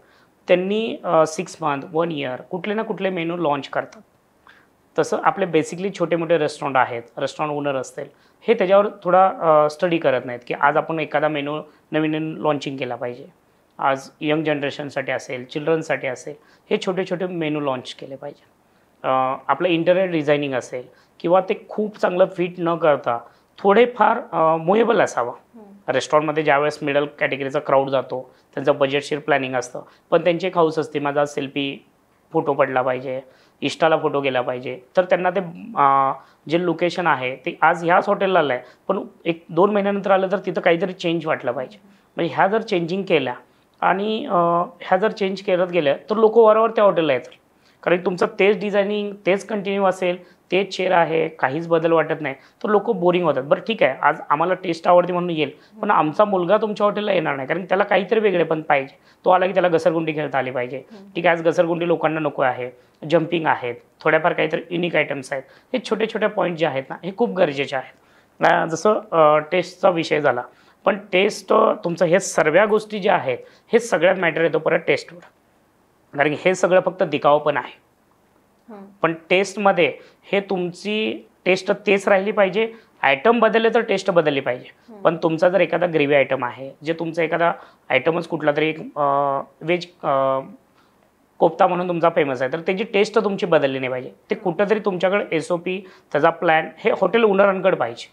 त्यांनी 6 मंथ 1 इयर कुठले ना कुठले मेनू लॉन्च करतात. तसं आपले बेसिकली छोटे मोठे रेस्टॉरंट आहेत, रेस्टॉरंट ओनर असतील, हे त्याच्यावर थोडा स्टडी करत नाहीत की आज आपण एखादा मेनू नवीन लॉन्चिंग केला पाहिजे. आज यंग जनरेशनसाठी असेल, चिल्ड्रनसाठी असेल, हे छोटे छोटे मेनू लॉन्च केले पाहिजे. आपलं इंटरियर डिझायनिंग असेल किंवा ते खूप चांगलं फिट न करता थोडेफार मुवेबल असावं. रेस्टॉरंटमध्ये ज्यावेळेस मिडल कॅटेगरीचा क्राऊड जातो त्यांचं बजेटशीर प्लॅनिंग असतं, पण त्यांची एक हाऊस असते माझा सेल्फी फोटो पडला पाहिजे, इन्स्टाला फोटो गेला पाहिजे. तर त्यांना ते जे लोकेशन आहे ते आज ह्याच हॉटेलला आलं आहे, पण 1-2 महिन्यानंतर आलं तर तिथं काहीतरी चेंज वाटलं पाहिजे. म्हणजे ह्या जर चेंजिंग केल्या आणि ह्या जर चेंज करत गेल्या तर लोक वारंवार त्या हॉटेलला येतात. कारण तुमचं तेच डिझायनिंग तेच कंटिन्यू असेल, तेच चेअर आहे, काहीच बदल वाटत नाही, तर लोक बोरिंग होतात. बरं ठीक आहे, आज आम्हाला टेस्ट आवडते म्हणून येईल, पण आमचा मुलगा तुमच्या हॉटेलला येणार नाही कारण त्याला काहीतरी वेगळे पण पाहिजे. तो आला की त्याला घसरगुंडी खेळता आली पाहिजे. ठीक आहे, आज घसरगुंडी लोकांना नको आहे, जम्पिंग आहेत, थोड्याफार काहीतरी युनिक आयटम्स आहेत. हे छोटे छोटे पॉईंट जे आहेत ना हे खूप गरजेचे आहेत. जसं टेस्टचा विषय झाला, पण टेस्ट तुमचं हे सर्व गोष्टी ज्या आहेत हे सगळ्यात मॅटर येतो परत टेस्टवर. कारण हे सगळं फक्त दिखावं पण आहे, पण टेस्टमध्ये हे तुमची टेस्ट तेच राहिली पाहिजे आयटम बदलले तर टेस्ट बदलली पाहिजे. पण तुमचा जर एखादा ग्रेव्ही आयटम आहे, जे तुमचा एखादा आयटमच कुठला तरी एक व्हेज कोफ्ता म्हणून तुमचा फेमस आहे, तर त्याची टेस्ट तुमची बदलली नाही पाहिजे. ते कुठंतरी तुमच्याकडे SOP, त्याचा प्लॅन हे हॉटेल ओनरांकडे पाहिजे.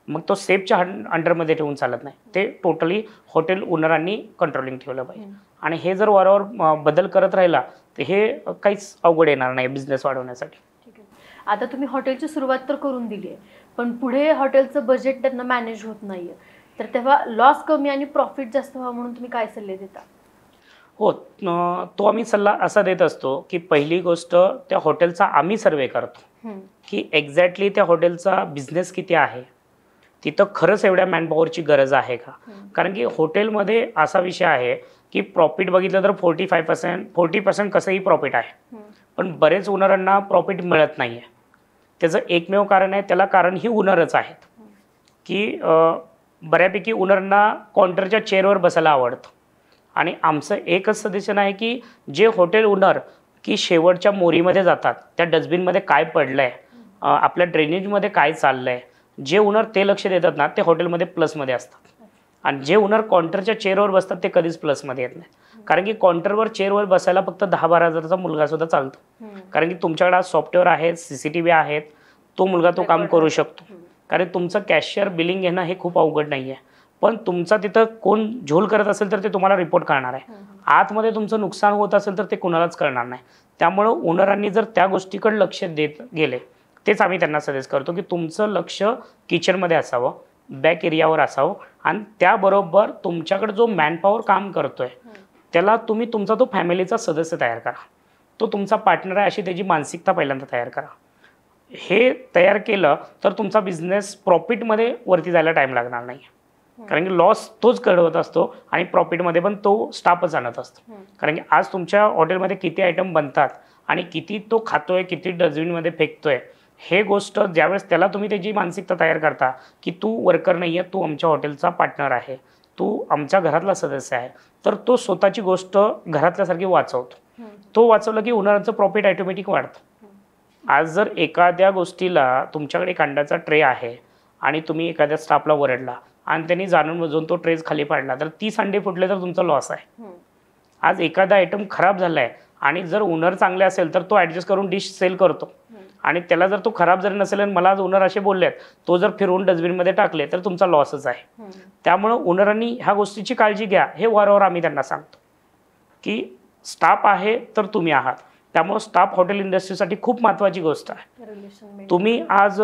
मग तो सेफच्या अंडरमध्ये ठेवून चालत नाही. ते टोटली हॉटेल ओनरांनी कंट्रोलिंग ठेवलं पाहिजे. आणि हे जर वारंवार बदल करत राहिला तर हे काहीच अवघड येणार नाही बिझनेस वाढवण्यासाठी. ठीक आहे. आता तुम्ही हॉटेलची सुरुवात तर करून दिली आहे, पण पुढे हॉटेलचं बजेट त्यांना मॅनेज होत नाहीये, तर तेव्हा लॉस कमी आणि प्रॉफिट जास्त व्हावं म्हणून तुम्ही काय सल्ले देता? हो, तो आम्ही सल्ला असा देत असतो की पहिली गोष्ट त्या हॉटेलचा आम्ही सर्वे करतो की एक्झॅक्टली त्या हॉटेलचा बिझनेस किती आहे, तिथं खरंच एवढ्या मॅनपॉवरची गरज आहे का. कारण की हॉटेलमध्ये असा विषय आहे की प्रॉफिट बघितलं तर 40% कसंही प्रॉफिट आहे, पण बरेच ओनरांना प्रॉफिट मिळत नाही आहे. त्याचं एकमेव कारण आहे, त्याला कारण ही ओनरच आहेत की बऱ्यापैकी ओनरांना काउंटरच्या चेअरवर बसायला आवडतं. आणि आमचं एकच सजेशन आहे की जे हॉटेल ओनर की शेवटच्या मोरीमध्ये जातात, त्या डस्टबिनमध्ये काय पडलं आहे, आपल्या ड्रेनेजमध्ये काय चाललं आहे, जे ओनर ते लक्ष देतात ना, ते हॉटेलमध्ये प्लसमध्ये असतात. आणि जे ओनर काउंटरच्या चेअरवर बसतात ते कधीच प्लसमध्ये येत नाही. कारण की काउंटरवर चेअरवर बसायला फक्त 10-12 हजाराचा मुलगासुद्धा चालतो. कारण की तुमच्याकडे आज सॉफ्टवेअर आहेत, CCTV आहेत, तो मुलगा तो काम करू शकतो. कारण तुमचं कॅशियर बिलिंग घेणं हे खूप अवघड नाही आहे. पण तुमचा तिथं कोण झोल करत असेल तर ते तुम्हाला रिपोर्ट करणार आहे. आतमध्ये तुमचं नुकसान होत असेल तर ते कोणालाच करणार नाही. त्यामुळं ओनरांनी जर त्या गोष्टीकडे लक्ष देत गेले, तेच आम्ही त्यांना सजेस्ट करतो की तुमचं लक्ष किचनमध्ये असावं, बॅक एरियावर असावं. आणि त्याबरोबर तुमच्याकडे जो मॅनपॉवर काम करतोय त्याला तुम्ही तुमचा तो फॅमिलीचा सदस्य तयार करा. तो तुमचा पार्टनर आहे अशी त्याची मानसिकता पहिल्यांदा तयार करा. हे तयार केलं तर तुमचा बिझनेस प्रॉफिटमध्ये वरती जायला टाईम लागणार नाही. कारण की लॉस तोच घडवत असतो आणि प्रॉफिटमध्ये पण तो स्टाफच आणत असतो. कारण की आज तुमच्या हॉटेलमध्ये किती आयटम बनतात आणि किती तो खातोय, किती डस्टबिनमध्ये फेकतोय, हे गोष्ट ज्यावेळेस त्याला तुम्ही त्याची मानसिकता तयार करता की तू वर्कर नाही आहे, तू आमच्या हॉटेलचा पार्टनर आहे, तू आमच्या घरातला सदस्य आहे, तर तो स्वतःची गोष्ट घरातल्यासारखी वाचवतो. तो वाचवलं की ओनरांचं प्रॉफिट ऑटोमॅटिक वाढतं. आज जर एखाद्या गोष्टीला तुमच्याकडे एक अंड्याचा ट्रे आहे आणि तुम्ही एखाद्या स्टाफला ओरडला आणि त्यांनी जाणून बुजून तो ट्रेज खाली पाडला तर 30 अंडे फुटले तर तुमचा लॉस आहे. आज एखादा आयटम खराब झाला आहे आणि जर ओनर चांगले असेल तर तो ॲडजस्ट करून डिश सेल करतो. आणि त्याला जर तो खराब जरी नसेल आणि मला आज ओनर असे बोललेत, तो जर फिरवून डस्टबिनमध्ये टाकले तर तुमचा लॉसच आहे. त्यामुळं ओनरांनी ह्या गोष्टीची काळजी घ्या. हे वारंवार आम्ही त्यांना सांगतो की स्टाफ आहे तर तुम्ही आहात. त्यामुळं स्टाफ हॉटेल इंडस्ट्रीसाठी खूप महत्त्वाची गोष्ट आहे. तुम्ही आज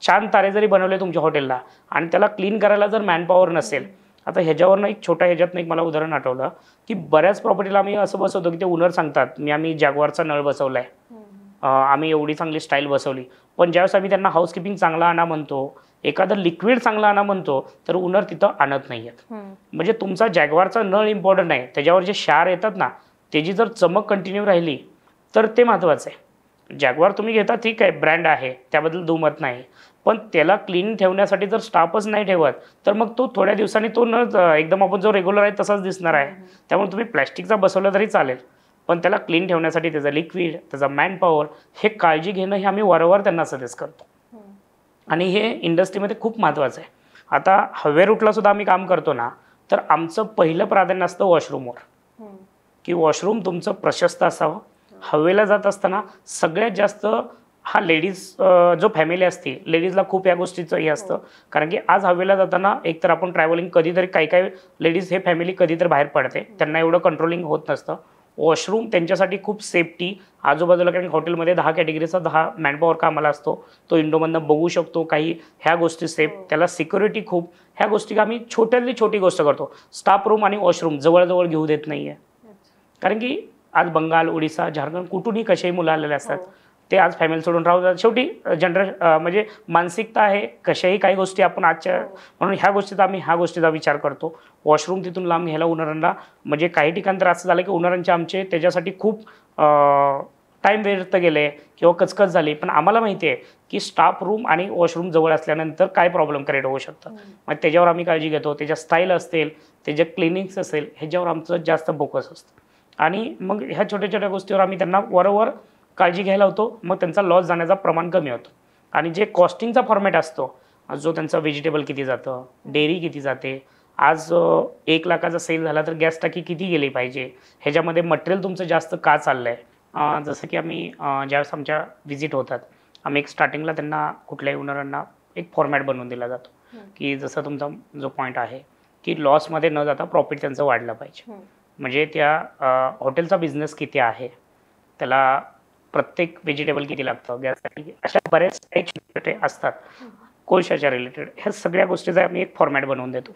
छान तारे जरी बनवले तुमच्या हॉटेलला आणि त्याला क्लीन करायला जर मॅनपॉवर नसेल, आता ह्याच्यावरनं एक छोट्या ह्याच्यातनं एक मला उदाहरण आठवलं की बऱ्याच प्रॉपर्टीला आम्ही असं बसवतो की ते ओनर सांगतात आम्ही जॅग्वारचा नळ बसवला आहे, आम्ही एवढी चांगली स्टाईल बसवली. पण ज्यावेळेस आम्ही त्यांना हाऊसकीपिंग चांगला आणा म्हणतो, एखादं लिक्विड चांगला आणा म्हणतो, तर ओनर तिथं आणत नाही आहेत. म्हणजे तुमचा जॅग्वारचा नळ इम्पॉर्टंट आहे, त्याच्यावर जे क्षार येतात ना त्याची जर चमक कंटिन्यू राहिली तर ते महत्त्वाचं आहे. जॅग्वार तुम्ही घेता ठीक आहे, ब्रँड आहे, त्याबद्दल दुमत नाही, पण त्याला क्लीन ठेवण्यासाठी जर स्टाफच नाही ठेवत तर मग तो थोड्या दिवसांनी तो न एकदम आपण जो रेग्युलर आहे तसाच दिसणार आहे. त्यामुळे तुम्ही प्लॅस्टिकचा बसवला तरी चालेल, पण त्याला क्लीन ठेवण्यासाठी त्याचा लिक्विड, त्याचा मॅनपॉवर हे काळजी घेणं हे आम्ही वारंवार त्यांना सजेस्ट करतो. आणि हे इंडस्ट्रीमध्ये खूप महत्त्वाचं आहे. आता हवे रूटला सुद्धा आम्ही काम करतो ना, तर आमचं पहिलं प्राधान्य असतं वॉशरूमवर, की वॉशरूम तुमचं प्रशस्त असावं. हवेला जात असताना सगळ्यात जास्त हा लेडीज जो फॅमिली असते, लेडीजला खूप या गोष्टीचं हे असतं. कारण की आज हवेला जाताना एकतर आपण ट्रॅव्हलिंग कधीतरी काही लेडीज हे फॅमिली कधीतरी बाहेर पडते, त्यांना एवढं कंट्रोलिंग होत नसतं. वॉशरूम त्यांच्यासाठी खूप सेफ्टी आजूबाजूला, कारण हॉटेलमध्ये 10 कॅटेगरीचा 10 मॅनपॉवर कामाला असतो, तो इंडोमधनं बघू शकतो काही ह्या गोष्टी सेफ, त्याला सिक्युरिटी खूप, ह्या गोष्टी आम्ही छोट्यातली छोटी गोष्ट करतो. स्टाफ रूम आणि वॉशरूम जवळजवळ घेऊ देत नाही आहे. कारण की आज बंगाल, ओडिसा, झारखंड कुठूनही कसेही मुलं आलेले असतात, ते आज फॅमिली सोडून राहतात. शेवटी म्हणजे मानसिकता आहे, कशाही काही गोष्टी आपण आजच्या, म्हणून ह्या गोष्टीचा आम्ही ह्या गोष्टीचा विचार करतो. वॉशरूम तिथून लांब घ्यायला ओनरांना, म्हणजे काही ठिकाणी तर असं झालं की ओनरांचे आमचे त्याच्यासाठी खूप टाईम व्यर्थ गेले किंवा कचकच झाली. पण आम्हाला माहिती आहे की स्टाफ रूम आणि वॉशरूम जवळ असल्यानंतर काय प्रॉब्लेम क्रिएट होऊ शकतं. मग त्याच्यावर आम्ही काळजी घेतो. त्याच्या स्टाईल असेल, त्याच्या क्लिनिक्स असेल, ह्याच्यावर आमचं जास्त फोकस असतं. आणि मग ह्या छोट्या छोट्या गोष्टीवर आम्ही त्यांना वारंवार काळजी घ्यायला होतो. मग त्यांचा लॉस जाण्याचा प्रमाण कमी होतो. आणि जे कॉस्टिंगचा फॉर्मॅट असतो, जो त्यांचं व्हेजिटेबल किती जातं, डेअरी किती जाते, आज 1 लाखाचा सेल झाला तर गॅस टाकी किती गेली पाहिजे, ह्याच्यामध्ये मटेरियल तुमचं जास्त का चाललं आहे. जसं की आम्ही ज्यावेळेस आमच्या व्हिजिट होतात, आम्ही एक स्टार्टिंगला त्यांना कुठल्याही ओनरांना एक फॉर्मॅट बनवून दिला जातो की जसं तुमचा जो पॉईंट आहे की लॉसमध्ये न जाता प्रॉफिट त्यांचं वाढलं पाहिजे. म्हणजे त्या हॉटेलचा बिझनेस किती आहे, त्याला प्रत्येक व्हेजिटेबल किती लागतं, गॅससाठी, अशा बरेच काही छोटे असतात कोळशाच्या रिलेटेड. ह्या सगळ्या गोष्टीचा आम्ही एक फॉर्मॅट बनवून देतो.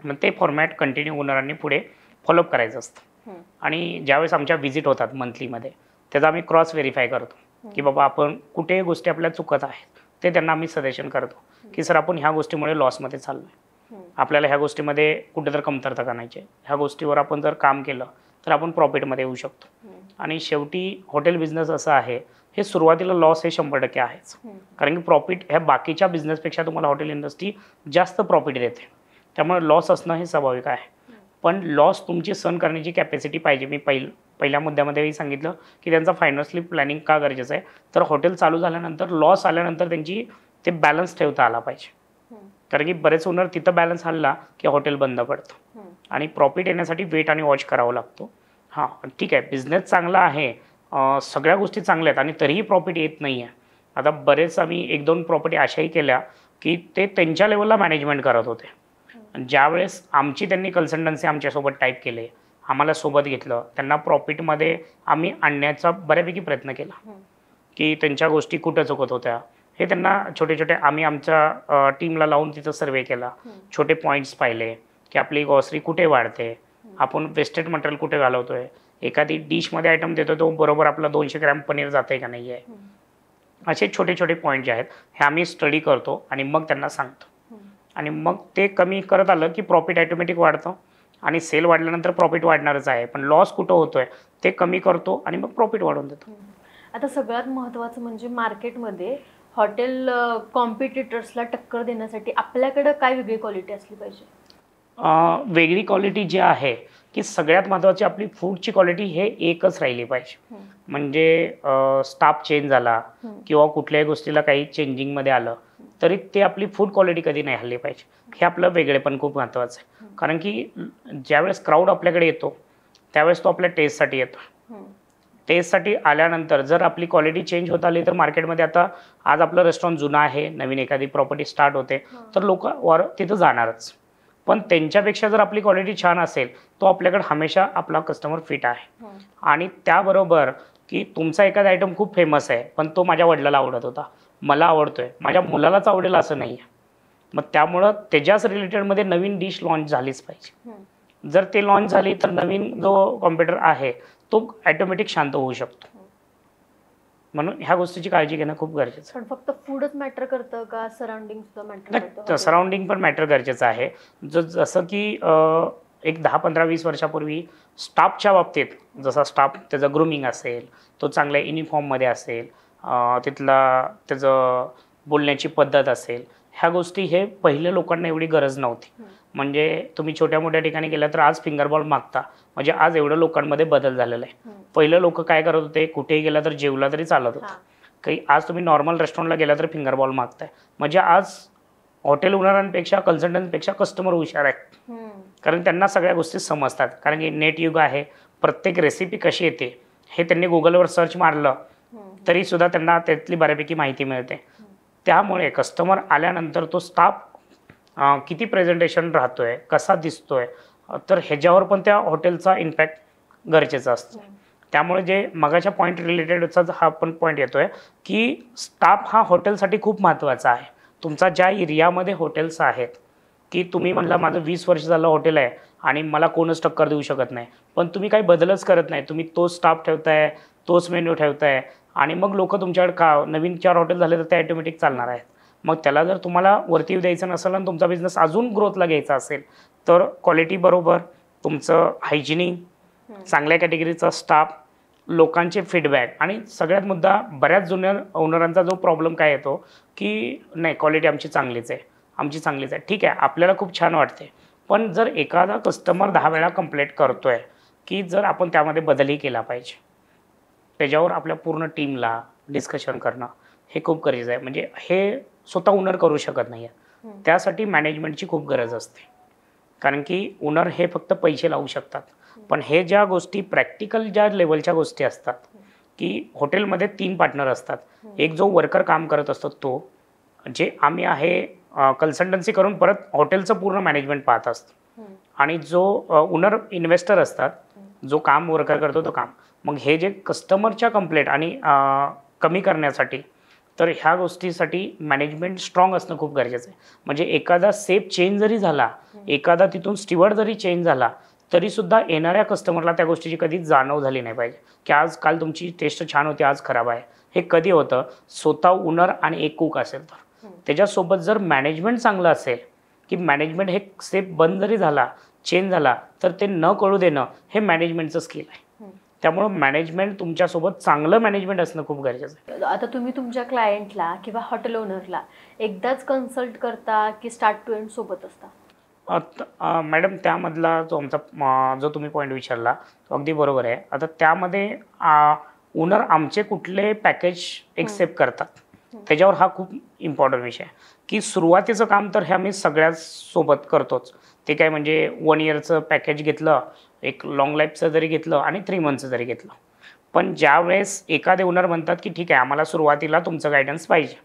मग ते फॉर्मॅट कंटिन्यू ओनरांनी पुढे फॉलोअप करायचं असतं. आणि ज्यावेळेस आमच्या व्हिजिट होतात मंथलीमध्ये, त्याचा आम्ही क्रॉस व्हेरीफाय करतो की बाबा आपण कुठे गोष्टी आपल्या चुकत आहेत, ते त्यांना आम्ही सजेशन करतो की सर आपण ह्या गोष्टीमुळे लॉसमध्ये चाललो आहे, आपल्याला ह्या गोष्टीमध्ये कुठे तर कमतरता आणायची आहे, ह्या गोष्टीवर आपण जर काम केलं तर आपण प्रॉफिटमध्ये येऊ शकतो. आणि शेवटी हॉटेल बिझनेस असं आहे, हे सुरुवातीला लॉस हे 100% आहेच, कारण की प्रॉफिट ह्या बाकीच्या बिझनेसपेक्षा तुम्हाला हॉटेल इंडस्ट्री जास्त प्रॉफिट देते, त्यामुळे लॉस असणं हे स्वाभाविक आहे. पण लॉस तुमची सहन करण्याची कॅपॅसिटी पाहिजे. मी पहिल्या मुद्द्यामध्येही सांगितलं की त्यांचा फायनान्शियली प्लॅनिंग का गरजेचं आहे, तर हॉटेल चालू झाल्यानंतर लॉस आल्यानंतर त्यांची ते बॅलन्स ठेवता आला पाहिजे. कारण की बरेच ओनर तिथं बॅलन्स हल्ला की हॉटेल बंद पडतं आणि प्रॉफिट येण्यासाठी वेट आणि वॉच करावा लागतो. हां ठीक आहे, बिझनेस चांगला आहे, सगळ्या गोष्टी चांगल्या आहेत आणि तरीही प्रॉफिट येत नाही आहे. आता बरेच आम्ही 1-2 प्रॉपर्टी अशाही केल्या की ते त्यांच्या लेवलला मॅनेजमेंट करत होते. ज्यावेळेस आमची त्यांनी कन्सल्टन्सी आमच्यासोबत टाईप केले, आम्हाला सोबत घेतलं, त्यांना प्रॉफिटमध्ये आम्ही आणण्याचा बऱ्यापैकी प्रयत्न केला की त्यांच्या गोष्टी कुठं चुकत होत्या हे त्यांना छोटे आम्ही आमच्या टीमला लावून तिथं सर्वे केला, छोटे पॉईंट्स पाहिले की आपली ग्रॉसरी कुठे वाढते, आपण वेस्टेड मटेरियल कुठे घालवतोय, एखादी डिशमध्ये आयटम देतो तो बरोबर आपला 200 ग्रॅम पनीर जाते का नाही आहे. असे छोटे पॉईंट जे आहेत हे आम्ही स्टडी करतो आणि मग त्यांना सांगतो. आणि मग ते कमी करत आलं की प्रॉफिट ॲटोमॅटिक वाढतं आणि सेल वाढल्यानंतर प्रॉफिट वाढणारच आहे, पण लॉस कुठं होतोय ते कमी करतो आणि मग प्रॉफिट वाढवून देतो. आता सगळ्यात महत्त्वाचं म्हणजे मार्केटमध्ये हॉटेल कॉम्पिटिटर्सला टक्कर देण्यासाठी आपल्याकडं काय वेगळी क्वालिटी असली पाहिजे? वेगळी क्वालिटी जी आहे की सगळ्यात महत्त्वाची आपली फूडची क्वालिटी हे एकच राहिली पाहिजे. म्हणजे स्टाफ चेंज झाला किंवा कुठल्याही गोष्टीला काही चेंजिंगमध्ये आलं तरी ते आपली फूड क्वालिटी कधी नाही हल्ली पाहिजे. हे आपलं वेगळेपण खूप महत्त्वाचं आहे. कारण की ज्यावेळेस क्राऊड आपल्याकडे येतो त्यावेळेस तो आपल्या टेस्टसाठी येतो. टेस्टसाठी आल्यानंतर जर आपली क्वालिटी चेंज होत आली तर मार्केटमध्ये आता आज आपलं रेस्टॉरंट जुनं आहे, नवीन एखादी प्रॉपर्टी स्टार्ट होते तर लोक वर तिथं जाणारच. पण त्यांच्यापेक्षा जर आपली क्वालिटी छान असेल तो आपल्याकडे हमेशा आपला कस्टमर फिट आहे. आणि त्याबरोबर की तुमचा एखादा आयटम खूप फेमस आहे पण तो माझ्या वडिलाला आवडत होता, मला आवडतोय, माझ्या मुलालाच आवडेल असं नाही आहे, मग त्यामुळं त्याच्याच रिलेटेडमध्ये नवीन डिश लॉन्च झालीच पाहिजे. जर ते लॉन्च झाली तर नवीन जो कॉम्पिटिटर आहे तो ॲटोमॅटिक शांत होऊ शकतो. म्हणून ह्या गोष्टीची काळजी घेणं खूप गरजेचं आहे. पण फक्त फूडच मॅटर करतं का सराउंडिंग सुद्धा मॅटर करतं? सराउंडिंग पण मॅटर गरजेचं आहे. जसं की एक 10-15-20 वर्षापूर्वी स्टाफच्या बाबतीत जसा स्टाफ त्याचं ग्रूमिंग असेल, तो चांगल्या युनिफॉर्ममध्ये असेल, तिथला त्याचं बोलण्याची पद्धत असेल, ह्या गोष्टी हे पहिल्या लोकांना एवढी गरज नव्हती. म्हणजे तुम्ही छोट्या मोठ्या ठिकाणी गेला तर आज फिंगरबॉल मागता, म्हणजे आज एवढं लोकांमध्ये बदल झालेला आहे. पहिलं लोक काय करत होते, कुठेही गेला तर जेवला तरी चालत होतं. काही आज तुम्ही नॉर्मल रेस्टॉरंटला गेला तर फिंगरबॉल मागताय. म्हणजे आज हॉटेल ओनरांपेक्षा कन्सल्टंटपेक्षा कस्टमर हुशार आहेत, कारण त्यांना सगळ्या गोष्टी समजतात. कारण की नेट युग आहे, प्रत्येक रेसिपी कशी येते हे त्यांनी गुगलवर सर्च मारलं तरीसुद्धा त्यांना त्यातली बऱ्यापैकी माहिती मिळते. त्यामुळे कस्टमर आल्यानंतर तो स्टाफ किती प्रेझेंटेशन राहतोय, कसा दिसतोय, तर ह्याच्यावर पण त्या हॉटेलचा इम्पॅक्ट गरजेचा असतो. त्यामुळे जे मगाच्या पॉईंट रिलेटेडचा हा पण पॉईंट येतोय की स्टाफ हा हॉटेलसाठी खूप महत्त्वाचा आहे. तुमचा ज्या एरियामध्ये हॉटेल्स आहेत की तुम्ही म्हणला माझं 20 वर्ष झालं हॉटेल आहे आणि मला कोणच टक्कर देऊ शकत नाही, पण तुम्ही काही बदलच करत नाही, तुम्ही तोच स्टाफ ठेवताय, तोच मेन्यू ठेवताय आणि मग लोक तुमच्याकडे का नवीन 4 हॉटेल झाले तर ते ॲटोमॅटिक चालणार आहेत. मग त्याला जर तुम्हाला वरती द्यायचं नसेल आणि तुमचा बिझनेस अजून ग्रोथला घ्यायचा असेल तर क्वालिटी बरोबर, तुमचं हायजिनिक, चांगल्या कॅटेगरीचा स्टाफ, लोकांचे फीडबॅक आणि सगळ्यात मुद्दा बऱ्याच जुन्या ओनरांचा जो प्रॉब्लेम काय येतो की नाही क्वालिटी आमची चांगलीच आहे, ठीक आहे आपल्याला खूप छान वाटते, पण जर एखादा कस्टमर 10 वेळा कंप्लेंट करतोय की जर आपण त्यामध्ये बदलही केला पाहिजे, त्याच्यावर आपल्या पूर्ण टीमला डिस्कशन करणं हे खूप गरजेचं आहे. म्हणजे हे स्वतः ओनर करू शकत नाही आहे. त्यासाठी मॅनेजमेंटची खूप गरज असते. कारण की ओनर हे फक्त पैसे लावू शकतात, पण हे ज्या गोष्टी प्रॅक्टिकल ज्या लेवलच्या गोष्टी असतात, की हॉटेलमध्ये 3 पार्टनर असतात. एक जो वर्कर काम करत असतो तो, जे आम्ही आहे कन्सल्टन्सी करून परत हॉटेलचं पूर्ण मॅनेजमेंट पाहत असतो, आणि जो ओनर इन्व्हेस्टर असतात, जो काम वर्कर करतो तो काम. मग हे जे कस्टमरच्या कंप्लेंट आणि कमी करण्यासाठी, तर ह्या गोष्टीसाठी मॅनेजमेंट स्ट्रॉंग असणं खूप गरजेचं आहे. म्हणजे एखादा सेफ चेंज जरी झाला, एखादा तिथून स्टीवर्ड जरी चेंज झाला, तरीसुद्धा येणाऱ्या कस्टमरला त्या गोष्टीची कधी जाणव झाली नाही पाहिजे, की आज काल तुमची टेस्ट छान होती, आज खराब आहे. हे कधी होतं, स्वतः ओनर आणि एक कुक असेल तर. त्याच्यासोबत जर मॅनेजमेंट चांगलं असेल, की मॅनेजमेंट हे सेफ बंद जरी झाला, चेंज झाला, तर ते न कळू देणं हे मॅनेजमेंटचं स्किल आहे. त्यामुळं मॅनेजमेंट तुमच्यासोबत चांगलं मॅनेजमेंट असणं खूप गरजेचं आहे. आता तुम्ही तुमच्या क्लायंटला किंवा हॉटेल ओनरला एकदाच कन्सल्ट करता की स्टार्ट टू एंड सोबत असता? मॅडम, त्यामधला जो आमचा जो तुम्ही पॉईंट विचारला तो अगदी बरोबर आहे. आता त्यामध्ये ओनर आमचे कुठले पॅकेज एक्सेप्ट करतात, त्याच्यावर हा खूप इम्पॉर्टंट विषय आहे. की सुरुवातीचं काम तर हे आम्ही सगळ्याच सोबत करतोच. ते काय म्हणजे 1 इयरचं पॅकेज घेतलं, एक लॉंग लाईफचं जरी घेतलं आणि 3 मंथचं जरी घेतलं. पण ज्यावेळेस एखादे ओनर म्हणतात की ठीक आहे, आम्हाला सुरुवातीला तुमचं गायडन्स पाहिजे,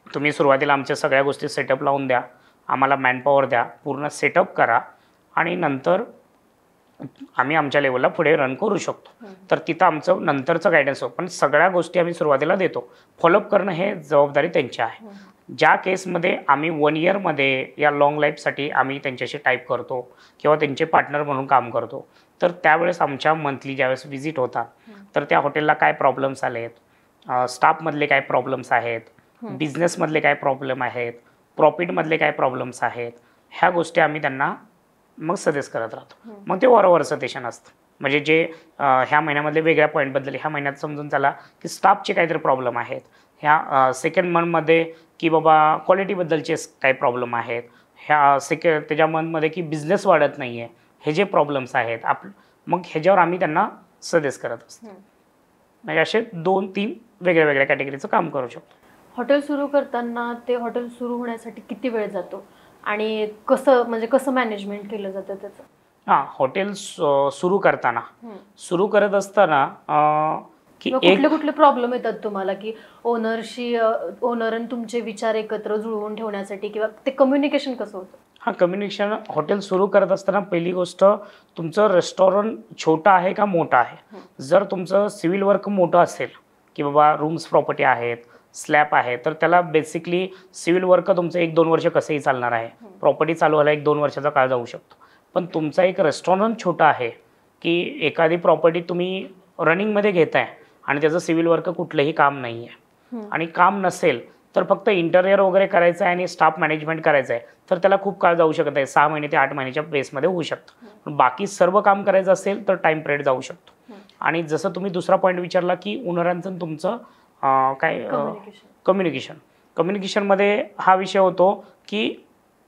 तुम्ही सुरुवातीला आमच्या सगळ्या गोष्टी सेटअप लावून द्या, आम्हाला मॅनपॉवर द्या, पूर्ण सेटअप करा, आणि नंतर आम्ही आमच्या लेवलला पुढे रन करू शकतो, तर तिथं आमचं नंतरचं गायडन्स हो. पण सगळ्या गोष्टी आम्ही सुरुवातीला देतो. फॉलोअप करणं हे जबाबदारी त्यांची आहे. ज्या केसमध्ये आम्ही 1 इयरमध्ये या लॉंग लाईफसाठी आम्ही त्यांच्याशी टाईप करतो किंवा त्यांचे पार्टनर म्हणून काम करतो, तर त्यावेळेस आमच्या मंथली ज्यावेळेस व्हिजिट होतात, तर त्या हॉटेलला काय प्रॉब्लेम्स आले आहेत, स्टाफमधले काय प्रॉब्लेम्स आहेत, बिझनेसमधले काय प्रॉब्लेम आहेत, प्रॉफिटमधले काय प्रॉब्लेम्स आहेत, ह्या गोष्टी आम्ही त्यांना मग सजेस्ट करत राहतो. मग ते वरवर सजेशन असतं. म्हणजे जे ह्या महिन्यामधले वेगळ्या पॉईंटबद्दल ह्या महिन्यात समजून चला की स्टाफचे काहीतरी प्रॉब्लेम आहेत, ह्या सेकंड मंथमध्ये की बाबा क्वालिटीबद्दलचे काही प्रॉब्लेम आहेत, ह्या त्याच्या मंथमध्ये की बिझनेस वाढत नाही आहे, हे जे प्रॉब्लेम्स आहेत मग ह्याच्यावर आम्ही त्यांना सजेस्ट करत असतो. म्हणजे असे 2-3 वेगळ्या वेगळ्या कॅटेगरीचं काम करू शकतो. हॉटेल सुरू करताना ते हॉटेल सुरू होण्यासाठी किती वेळ जातो आणि कसं मॅनेजमेंट केलं जातं त्याचं? हॉटेल सुरू करत असताना की कुठले प्रॉब्लेम येतात तुम्हाला, की ओनर आणि तुमचे विचार एकत्र जुळवून ठेवण्यासाठी, किंवा ते कम्युनिकेशन कसं होतं? कम्युनिकेशन हॉटेल सुरू करत असताना पहिली गोष्ट, तुमचं रेस्टॉरंट छोटं आहे का मोठं आहे. जर तुमचं सिव्हिल वर्क मोठं असेल, की बाबा रूम्स प्रॉपर्टी आहेत, स्लॅब आहे, तर त्याला बेसिकली सिव्हिल वर्क तुमचं 1-2 वर्ष कसंही चालणार आहे. प्रॉपर्टी चालू व्हायला 1-2 वर्षाचा काळ जाऊ शकतो. पण तुमचा एक रेस्टॉरंट छोटा आहे, की एखादी प्रॉपर्टी तुम्ही रनिंगमध्ये घेताय आणि त्याचं सिव्हिल वर्क कुठलंही काम नाही आहे, आणि काम नसेल तर फक्त इंटेरियर वगैरे करायचं आहे आणि स्टाफ मॅनेजमेंट करायचं आहे, तर त्याला खूप काळ जाऊ शकत आहे. 6 महिने ते 8 महिन्याच्या बेसमध्ये होऊ शकतं. पण बाकी सर्व काम करायचं असेल तर टाईम पिरियड जाऊ शकतो. आणि जसं तुम्ही दुसरा पॉईंट विचारला की ओनरांचं तुमचं काय कम्युनिकेशनमध्ये हा विषय होतो की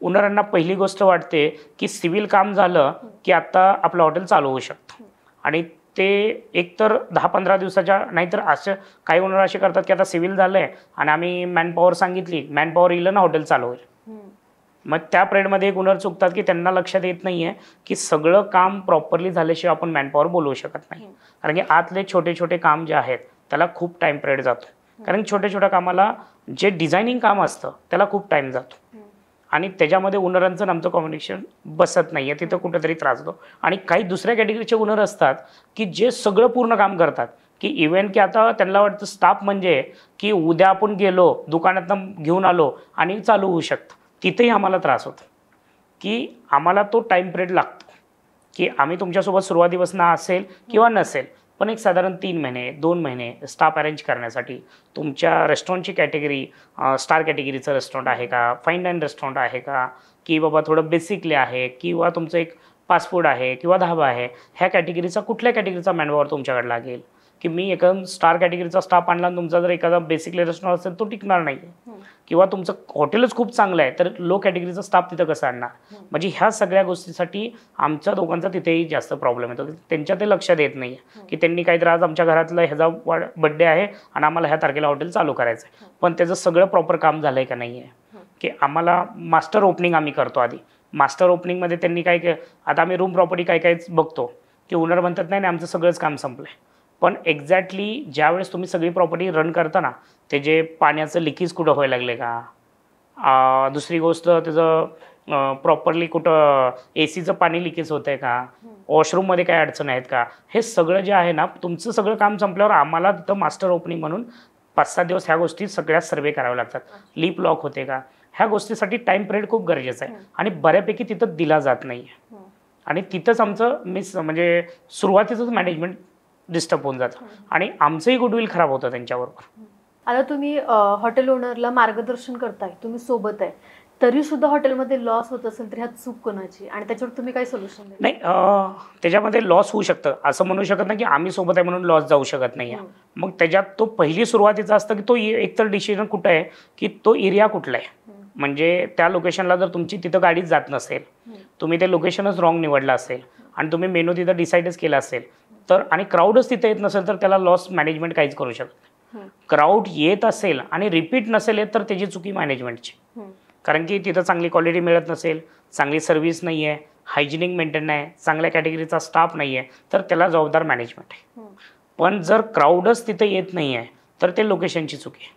ओनरांना पहिली गोष्ट वाटते की सिव्हिल काम झालं की आता आपलं हॉटेल चालू होऊ शकतं, आणि ते एकतर 10-15 दिवसाच्या, नाहीतर असं काही ओनर असे करतात की आता सिव्हिल झालं आहे आणि आम्ही मॅनपॉवर सांगितली, मॅनपॉवर येईल ना हॉटेल चालू होईल. मग त्या पिरियडमध्ये एक ओनर चुकतात की त्यांना लक्षात येत नाही आहे की सगळं काम प्रॉपरली झाल्याशिवाय आपण मॅनपॉवर बोलवू शकत नाही. कारण की आतले छोटे छोटे काम जे आहेत त्याला खूप टाईम पिरियड जातो. कारण छोट्या छोट्या कामाला जे डिझायनिंग काम असतं त्याला खूप टाईम जातो, आणि त्याच्यामध्ये ओनरांचं आमचं कम्युनिकेशन बसत नाही आहे, तिथं कुठेतरी त्रास होतो. आणि काही दुसऱ्या कॅटेगरीचे ओनर असतात की जे सगळं पूर्ण काम करतात, की इव्हन की आता त्यांना वाटतं स्टाफ म्हणजे की उद्या आपण गेलो दुकानातनं घेऊन आलो आणि चालू होऊ शकतं. तिथेही आम्हाला त्रास होतो की आम्हाला तो टाईम पिरियड लागतो, की आम्ही तुमच्यासोबत सुरुवातीपासून असेल किंवा नसेल, पण एक साधारण 3 महिने 2 महिने स्टाफ अरेंज करण्यासाठी तुमच्या रेस्टॉरंटची कॅटेगरी स्टार कॅटेगरीचं रेस्टॉरंट आहे का, फाईन डाईन रेस्टॉरंट आहे का, की बाबा थोडं बेसिकली आहे, किंवा तुमचं एक फास्ट फूड आहे किंवा धाबा आहे, ह्या कॅटेगरीचा कुठल्या कॅटेगरीचा मॅनपॉवर तुमच्याकडे लागेल, की मी एका स्टार कॅटेगरीचा स्टाफ आणला आणि तुमचा जर एखादा बेसिकली रेस्टॉरंट असेल तो टिकणार नाही, किंवा तुमचं हॉटेलच खूप चांगलं आहे तर लो कॅटेगरीचा स्टाफ तिथं कसं आणणार. म्हणजे ह्या सगळ्या गोष्टीसाठी आमच्या दोघांचा तिथेही जास्त प्रॉब्लेम येतो. त्यांच्या ते लक्षात येत नाही की त्यांनी काहीतरी आज आमच्या घरातलं ह्याचा बड्डे आहे आणि आम्हाला ह्या तारखेला हॉटेल चालू करायचं आहे, पण त्याचं सगळं प्रॉपर काम झालं आहे का नाही आहे. की आम्हाला मास्टर ओपनिंग आम्ही करतो आधी. मास्टर ओपनिंगमध्ये त्यांनी काय आता आम्ही रूम प्रॉपर्टी काय काय बघतो की ओनर म्हणतात नाही आमचं सगळंच काम संपलं आहे, पण एक्झॅक्टली ज्यावेळेस तुम्ही सगळी प्रॉपर्टी रन करता ना, ते जे पाण्याचं लिकेज कुठं व्हायला लागले का, दुसरी गोष्ट त्याचं प्रॉपरली कुठं AC चं पाणी लिकेज होतं आहे का, वॉशरूममध्ये काय अडचण आहेत का, हे सगळं जे आहे ना तुमचं सगळं काम संपल्यावर आम्हाला तिथं मास्टर ओपनिंग म्हणून 5-6 दिवस ह्या गोष्टी सगळ्या सर्वे कराव्या लागतात. लीप लॉक होते का, ह्या गोष्टीसाठी टाईम पिरियड खूप गरजेचं आहे आणि बऱ्यापैकी तिथं दिला जात नाही आहे. आणि तिथंच आमचं म्हणजे सुरुवातीचंच मॅनेजमेंट डिस्टर्ब होऊन जातं आणि आमचंही गुडविल खराब होतं त्यांच्याबरोबर. आता तुम्ही हॉटेल ओनरला मार्गदर्शन करताय, तुम्ही सोबत आहे, तरी सुद्धा हॉटेलमध्ये लॉस होत असेल तर ह्यात चूक कोणाची आणि त्याच्यावर तुम्ही काय सोल्युशन द्याल? नाही, त्याच्यामध्ये लॉस होऊ शकतं असं म्हणू शकत नाही की आम्ही सोबत आहे म्हणून लॉस जाऊ शकत नाही. मग त्याच्यात तो पहिली सुरुवातीचा असतं की तो एकतर डिसिजन कुठं आहे की तो एरिया कुठला आहे. म्हणजे त्या लोकेशनला जर तुमची तिथं गाडीच जात नसेल, तुम्ही ते लोकेशनच रॉंग निवडलं असेल आणि तुम्ही मेनू तिथं डिसाईडच केला असेल तर, आणि क्राऊडच तिथं येत नसेल तर त्याला लॉस मॅनेजमेंट काहीच करू शकत नाही. क्राऊड येत असेल आणि रिपीट नसेल येत तर त्याची चुकी मॅनेजमेंटची. कारण की तिथं चांगली क्वालिटी मिळत नसेल, चांगली सर्व्हिस नाही आहे, हायजिनिक मेंटेन नाही, चांगल्या कॅटेगरीचा स्टाफ नाही आहे, तर त्याला जबाबदार मॅनेजमेंट आहे. पण जर क्राऊडच तिथं येत नाही आहे तर ते लोकेशनची चुकी आहे.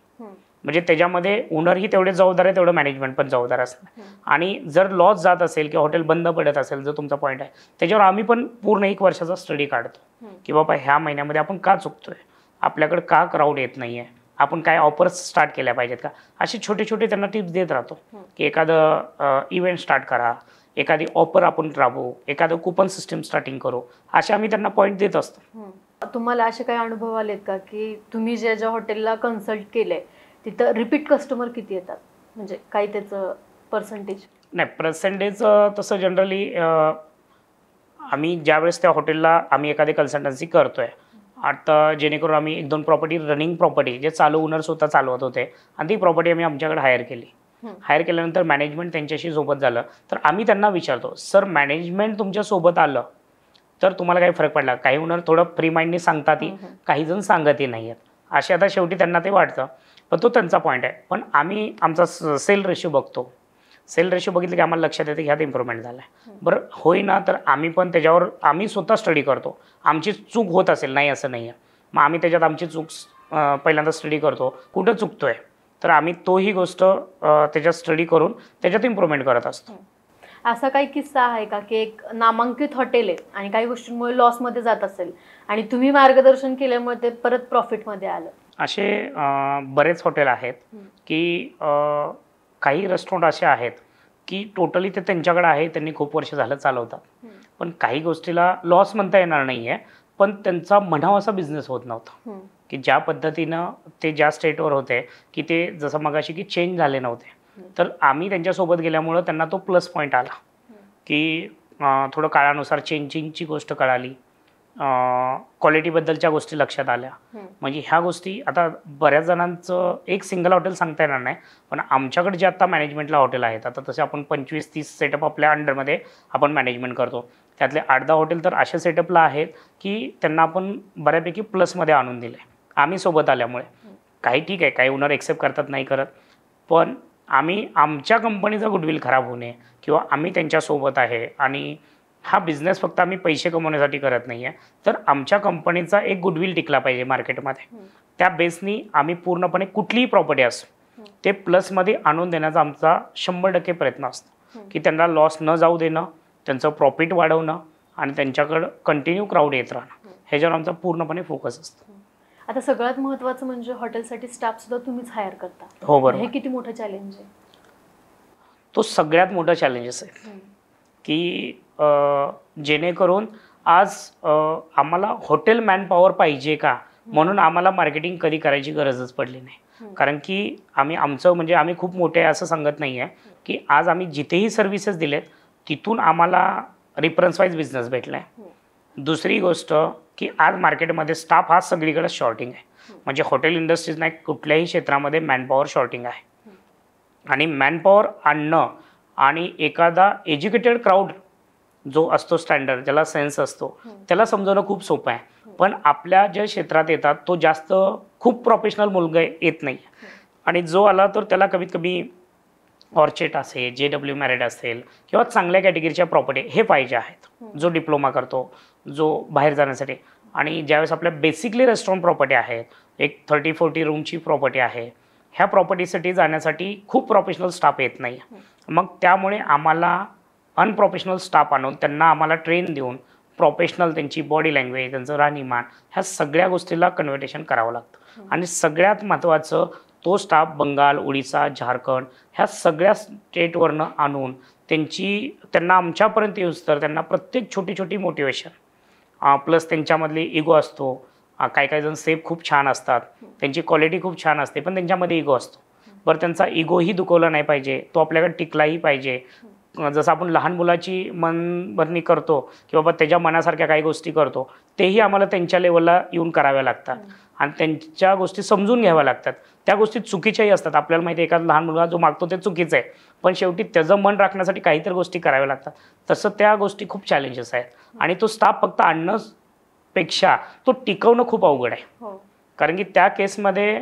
म्हणजे त्याच्यामध्ये ओनरही तेवढे जबाबदार आहे तेवढं मॅनेजमेंट पण जबाबदार असतं. आणि जर लॉस जात असेल किंवा हॉटेल बंद पडत असेल, जर तुमचा पॉईंट आहे त्याच्यावर आम्ही पण पूर्ण 1 वर्षाचा स्टडी काढतो की बाबा ह्या महिन्यामध्ये आपण का चुकतोय, आपल्याकडे का क्राऊड येत नाही आहे, आपण काय ऑफर्स स्टार्ट केल्या पाहिजेत का, असे छोटे छोटे त्यांना टिप्स देत राहतो. की एखादं इव्हेंट स्टार्ट करा, एखादी ऑफर आपण राबवू, एखादं कुपन सिस्टम स्टार्टिंग करू, असे आम्ही त्यांना पॉईंट देत असतो. तुम्हाला असे काही अनुभव आलेत का की तुम्ही ज्या हॉटेलला कन्सल्ट केलंय तिथं रिपीट कस्टमर किती येतात, म्हणजे काही त्याचं पर्सेंटेज? नाही, पर्सेंटेज तसं जनरली आम्ही ज्यावेळेस त्या हॉटेलला आम्ही एखादी कन्सल्टन्सी करतोय, आता जेणेकरून आम्ही 1-2 प्रॉपर्टी रनिंग प्रॉपर्टी जे चालू ओनर स्वतः चालवत होते आणि ती प्रॉपर्टी आम्ही आमच्याकडे हायर केली. हायर केल्यानंतर मॅनेजमेंट त्यांच्याशी सोबत झालं तर आम्ही त्यांना विचारतो, सर मॅनेजमेंट तुमच्या सोबत आलं तर तुम्हाला काही फरक पडला? काही ओनर थोडं फ्री माइंडने सांगतातही, काही जण सांगतही नाही आहेत, असे आता शेवटी त्यांना ते वाटतं, पण तो त्यांचा पॉईंट आहे. पण आम्ही आमचा सेल रेशो बघतो. सेल रेशो बघितलं की आम्हाला लक्षात येतं की ह्यात इम्प्रूव्हमेंट झाला आहे. बरं होईना तर आम्ही पण त्याच्यावर आम्ही स्वतः स्टडी करतो. आमची चूक होत असेल, नाही असं नाही आहे, मग आम्ही त्याच्यात आमची चूक पहिल्यांदा स्टडी करतो, कुठं चुकतोय तर आम्ही तोही गोष्ट त्याच्यात स्टडी करून त्याच्यात इम्प्रूव्हमेंट करत असतो. असा काही किस्सा आहे का की एक नामांकित हॉटेल आहे आणि काही गोष्टींमुळे लॉसमध्ये जात असेल आणि तुम्ही मार्गदर्शन केल्यामुळे ते परत प्रॉफिटमध्ये आलं? असे बरेच हॉटेल आहेत की काही रेस्टॉरंट असे आहेत की टोटली ते त्यांच्याकडे आहे, त्यांनी खूप वर्ष झालं चालवतात, पण काही गोष्टीला लॉस म्हणता येणार नाही आहे, पण त्यांचा म्हणावा असा बिझनेस होत नव्हता. की ज्या पद्धतीनं ते ज्या स्टेटवर होते की ते जसं मगाशी की चेंज झाले नव्हते, तर आम्ही त्यांच्यासोबत गेल्यामुळं त्यांना तो प्लस पॉईंट आला की थोडं काळानुसार चेंजिंगची गोष्ट कळाली, क्वालिटीबद्दलच्या गोष्टी लक्षात आल्या. म्हणजे ह्या गोष्टी आता बऱ्याच जणांचं एक सिंगल हॉटेल सांगता येणार नाही, पण आमच्याकडे जे आता मॅनेजमेंटला हॉटेल आहेत, आता तसे आपण 25-30 सेटअप आपल्या अंडरमध्ये आपण मॅनेजमेंट करतो. त्यातले 8-10 हॉटेल तर अशा सेटअपला आहेत की त्यांना आपण बऱ्यापैकी प्लसमध्ये आणून दिले आम्ही सोबत आल्यामुळे. काही ठीक आहे, काही ओनर एक्सेप्ट करतात, नाही करत, पण आम्ही आमच्या कंपनीचा गुडविल खराब होऊ नये किंवा आम्ही त्यांच्यासोबत आहे आणि हा बिझनेस फक्त आम्ही पैसे कमवण्यासाठी करत नाही आहे, तर आमच्या कंपनीचा एक गुडविल टिकला पाहिजे मार्केटमध्ये. त्या बेसनी आम्ही पूर्णपणे कुठलीही प्रॉपर्टी असो ते प्लसमध्ये आणून देण्याचा आमचा 100% प्रयत्न असतो की त्यांना लॉस न जाऊ देणं, त्यांचं प्रॉफिट वाढवणं आणि त्यांच्याकडं कंटिन्यू क्राऊड येत राहणं, ह्याच्यावर आमचा पूर्णपणे फोकस असतो. आता सगळ्यात महत्त्वाचं म्हणजे हॉटेलसाठी स्टाफ सुद्धा तुम्हीच हायर करता. हो बरोबर. हे किती मोठं चॅलेंज आहे? तो सगळ्यात मोठा चॅलेंजेस आहे की जेणेकरून आज आम्हाला हॉटेल मॅनपॉवर पाहिजे का म्हणून आम्हाला मार्केटिंग कधी करायची गरजच पडली नाही. कारण की आम्ही खूप मोठे असं सांगत नाही आहे की आज आम्ही जिथेही सर्व्हिसेस दिलेत तिथून आम्हाला रेफरन्स वाईज बिझनेस भेटला आहे. दुसरी गोष्ट की आज मार्केटमध्ये स्टाफ हा सगळीकडे शॉर्टिंग आहे. म्हणजे हॉटेल इंडस्ट्रीज नाही, कुठल्याही क्षेत्रामध्ये मॅनपॉवर शॉर्टिंग आहे. आणि मॅनपॉवर आणणं आणि एखादा एज्युकेटेड क्राऊड जो असतो स्टँडर्ड, ज्याला सेन्स असतो, त्याला समजवणं खूप सोपं आहे. पण आपल्या ज्या क्षेत्रात येतात तो जास्त खूप प्रोफेशनल मुलगा येत नाही. आणि जो आला तर त्याला कमीत कमी ऑर्चेट असेल, JW मॅरिड असेल किंवा चांगल्या कॅटेगरीच्या प्रॉपर्टी हे पाहिजे आहेत. जो डिप्लोमा करतो, जो बाहेर जाण्यासाठी. आणि ज्यावेळेस आपल्या बेसिकली रेस्टॉरंट प्रॉपर्टी आहेत, एक 30-40 रूमची प्रॉपर्टी आहे, ह्या प्रॉपर्टीसाठी जाण्यासाठी खूप प्रोफेशनल स्टाफ येत नाही. मग त्यामुळे आम्हाला अनप्रोफेशनल स्टाफ आणून त्यांना आम्हाला ट्रेन देऊन प्रोफेशनल त्यांची बॉडी लँग्वेज, त्यांचं राहणीमान, ह्या सगळ्या गोष्टीला कन्व्हर्टेशन करावं लागतं. आणि सगळ्यात महत्त्वाचं, तो स्टाफ बंगाल, ओडिसा, झारखंड ह्या सगळ्या स्टेटवरनं आणून त्यांना आमच्यापर्यंत येऊस तर त्यांना प्रत्येक छोटी छोटी मोटिवेशन प्लस त्यांच्यामधली इगो असतो. काही जण सेफ खूप छान असतात, त्यांची क्वालिटी खूप छान असते, पण त्यांच्यामध्ये इगो असतो. बरं, त्यांचा इगोही दुखवला नाही पाहिजे, तो आपल्याकडे टिकलाही पाहिजे. जसं आपण लहान मुलाची मनभरणी करतो की बाबा त्याच्या मनासारख्या काही गोष्टी करतो, तेही आम्हाला त्यांच्या लेवलला येऊन कराव्या लागतात आणि त्यांच्या गोष्टी समजून घ्याव्या लागतात. त्या गोष्टी चुकीच्याही असतात. आपल्याला माहिती आहे एखादा लहान मुलगा जो मागतो ते चुकीचं आहे, पण शेवटी त्याचं मन राखण्यासाठी काहीतरी गोष्टी कराव्या लागतात. तसं त्या गोष्टी खूप चॅलेंजेस आहेत. आणि तो स्टाफ फक्त आणण्यापेक्षा तो टिकवणं खूप अवघड आहे. कारण की त्या केसमध्ये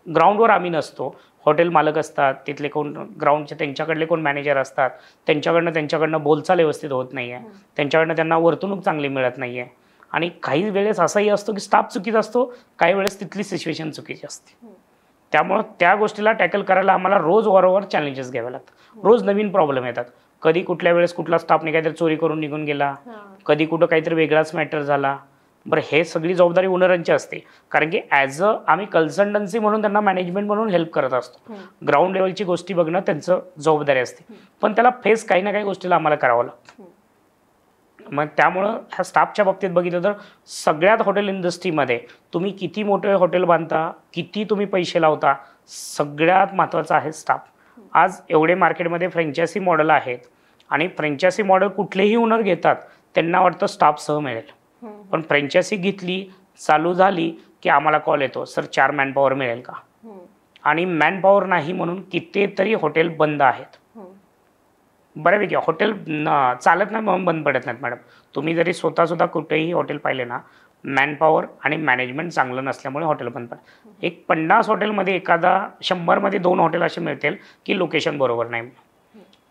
ग्राउंडवर आम्ही नसतो, हॉटेल मालक असतात, तिथले कोण ग्राउंडचे त्यांच्याकडले कोण मॅनेजर असतात, त्यांच्याकडनं बोलचाल व्यवस्थित होत नाही आहे, त्यांच्याकडनं त्यांना वर्तणूक चांगली मिळत नाही आहे. आणि काही वेळेस असाही असतो की स्टाफ चुकीचा असतो, काही वेळेस तिथली सिच्युएशन चुकीची असते. त्यामुळं त्या गोष्टीला टॅकल करायला आम्हाला रोज वारंवार चॅलेंजेस घ्यावे लागतात. रोज नवीन प्रॉब्लेम येतात. कधी कुठल्या वेळेस कुठला स्टाफने काहीतरी चोरी करून निघून गेला, कधी कुठं काहीतरी वेगळाच मॅटर झाला. बरं, हे सगळी जबाबदारी ओनरांची असते. कारण की ॲज आम्ही कन्सल्टन्सी म्हणून त्यांना मॅनेजमेंट म्हणून हेल्प करत असतो. ग्राउंड लेवलची गोष्टी बघणं त्यांचं जबाबदारी असते, पण त्याला फेस काही ना काही गोष्टीला आम्हाला करावं लागतं. मग त्यामुळं ह्या स्टाफच्या बाबतीत बघितलं तर सगळ्यात हॉटेल इंडस्ट्रीमध्ये तुम्ही किती मोठे हॉटेल बांधता, किती तुम्ही पैसे लावता, सगळ्यात महत्त्वाचं आहे स्टाफ. आज एवढे मार्केटमध्ये फ्रँचायसी मॉडेल आहेत आणि फ्रँचायसी मॉडेल कुठलेही ओनर घेतात त्यांना वाटतं स्टाफ सह मिळेल. पण फ्रँचायसी घेतली, चालू झाली की आम्हाला कॉल येतो, सर 4 मॅनपॉवर मिळेल का? आणि मॅनपॉवर नाही म्हणून कितीतरी हॉटेल बंद आहेत. बऱ्यापैकी हॉटेल चालत नाही म्हणून बंद पडत नाहीत मॅडम. तुम्ही जरी स्वतःसुद्धा कुठेही हॉटेल पाहिले ना, मॅनपॉवर आणि मॅनेजमेंट चांगलं नसल्यामुळे हॉटेल बंद पडतात. एक 50 हॉटेलमध्ये एखादा 100मध्ये 2 हॉटेल असे मिळतील की लोकेशन बरोबर नाही.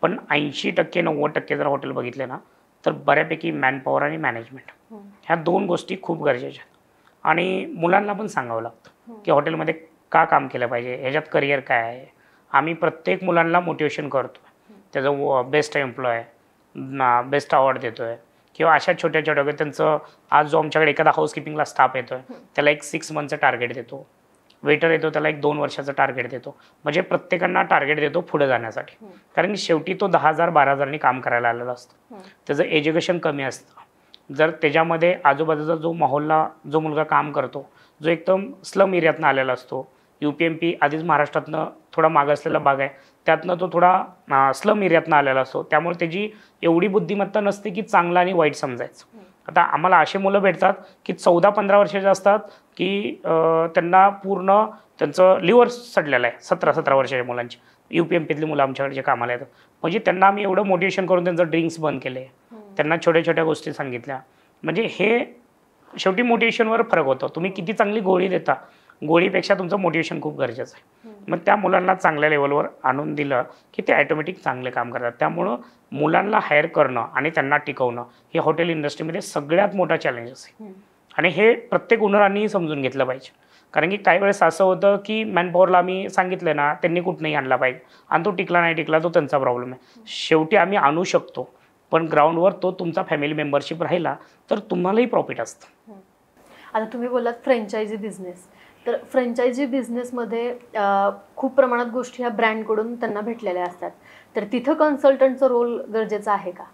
पण 80% 90% जर हॉटेल बघितले ना तर बऱ्यापैकी मॅनपॉवर आणि मॅनेजमेंट ह्या 2 गोष्टी खूप गरजेच्या आहेत. आणि मुलांना पण सांगावं लागतं की हॉटेलमध्ये का काम केलं पाहिजे, ह्याच्यात करिअर काय आहे. आम्ही प्रत्येक मुलांना मोटिवेशन करतो, त्याचं बेस्ट एम्प्लॉय, बेस्ट अवॉर्ड देतो आहे किंवा अशा छोट्या छोट्या त्यांचं. आज जो आमच्याकडे एखादा हाऊसकीपिंगला स्टाफ येतो आहे त्याला एक 6 मंथचं टार्गेट देतो. वेटर येतो त्याला एक 2 वर्षाचं टार्गेट देतो. म्हणजे प्रत्येकांना टार्गेट देतो पुढे जाण्यासाठी. कारण की शेवटी तो 10,000-12,000नी काम करायला आलेला असतो. त्याचं एज्युकेशन कमी असतं. जर त्याच्यामध्ये आजूबाजूचा जो माहोलला जो मुलगा काम करतो, जो एकदम स्लम एरियातनं आलेला असतो, UPMP आधीच महाराष्ट्रातनं थोडा मागासलेला भाग आहे, त्यातनं तो थोडा स्लम एरियातनं आलेला असतो. त्यामुळे त्याची एवढी बुद्धिमत्ता नसते की चांगलं आणि वाईट समजायचं. आता आम्हाला असे मुलं भेटतात की 14-15 वर्षाचे असतात की त्यांना पूर्ण त्यांचं लिव्हर सडलेलं आहे. 17-17 वर्षाच्या मुलांची UPMPतली मुलं आमच्याकडे जे कामाला येतात. म्हणजे त्यांना आम्ही एवढं मोटिवेशन करून त्यांचं ड्रिंक्स बंद केले, त्यांना छोट्या छोट्या गोष्टी सांगितल्या. म्हणजे हे शेवटी मोटिवेशनवर फरक होतो. तुम्ही किती चांगली गोळी देता, गोळीपेक्षा तुमचं मोटिवेशन खूप गरजेचं आहे. मग त्या मुलांना चांगल्या लेवलवर आणून दिलं की ते ॲटोमॅटिक चांगले काम करतात. त्यामुळं मुलांना हायर करणं आणि त्यांना टिकवणं हे हॉटेल इंडस्ट्रीमध्ये सगळ्यात मोठा चॅलेंजेस आहे. आणि हे प्रत्येक ओनरांनीही समजून घेतलं पाहिजे. कारण की काही वेळेस असं होतं की मॅनपॉवरला आम्ही सांगितलं ना, त्यांनी कुठनंही आणला पाहिजे आणि तो टिकला नाही टिकला तो त्यांचा प्रॉब्लेम आहे. शेवटी आम्ही आणू शकतो, पण ग्राउंडवर तो तुमचा फॅमिली मेंबरशिप राहिला तर तुम्हालाही प्रॉफिट असतं. आता तुम्ही बोललात फ्रँचायझी बिझनेस, तर फ्रँचायझी बिझनेसमध्ये खूप प्रमाणात गोष्टी ह्या ब्रँडकडून त्यांना भेटलेल्या असतात. तर तिथं कन्सल्टंटचा रोल गरजेचा आहे का?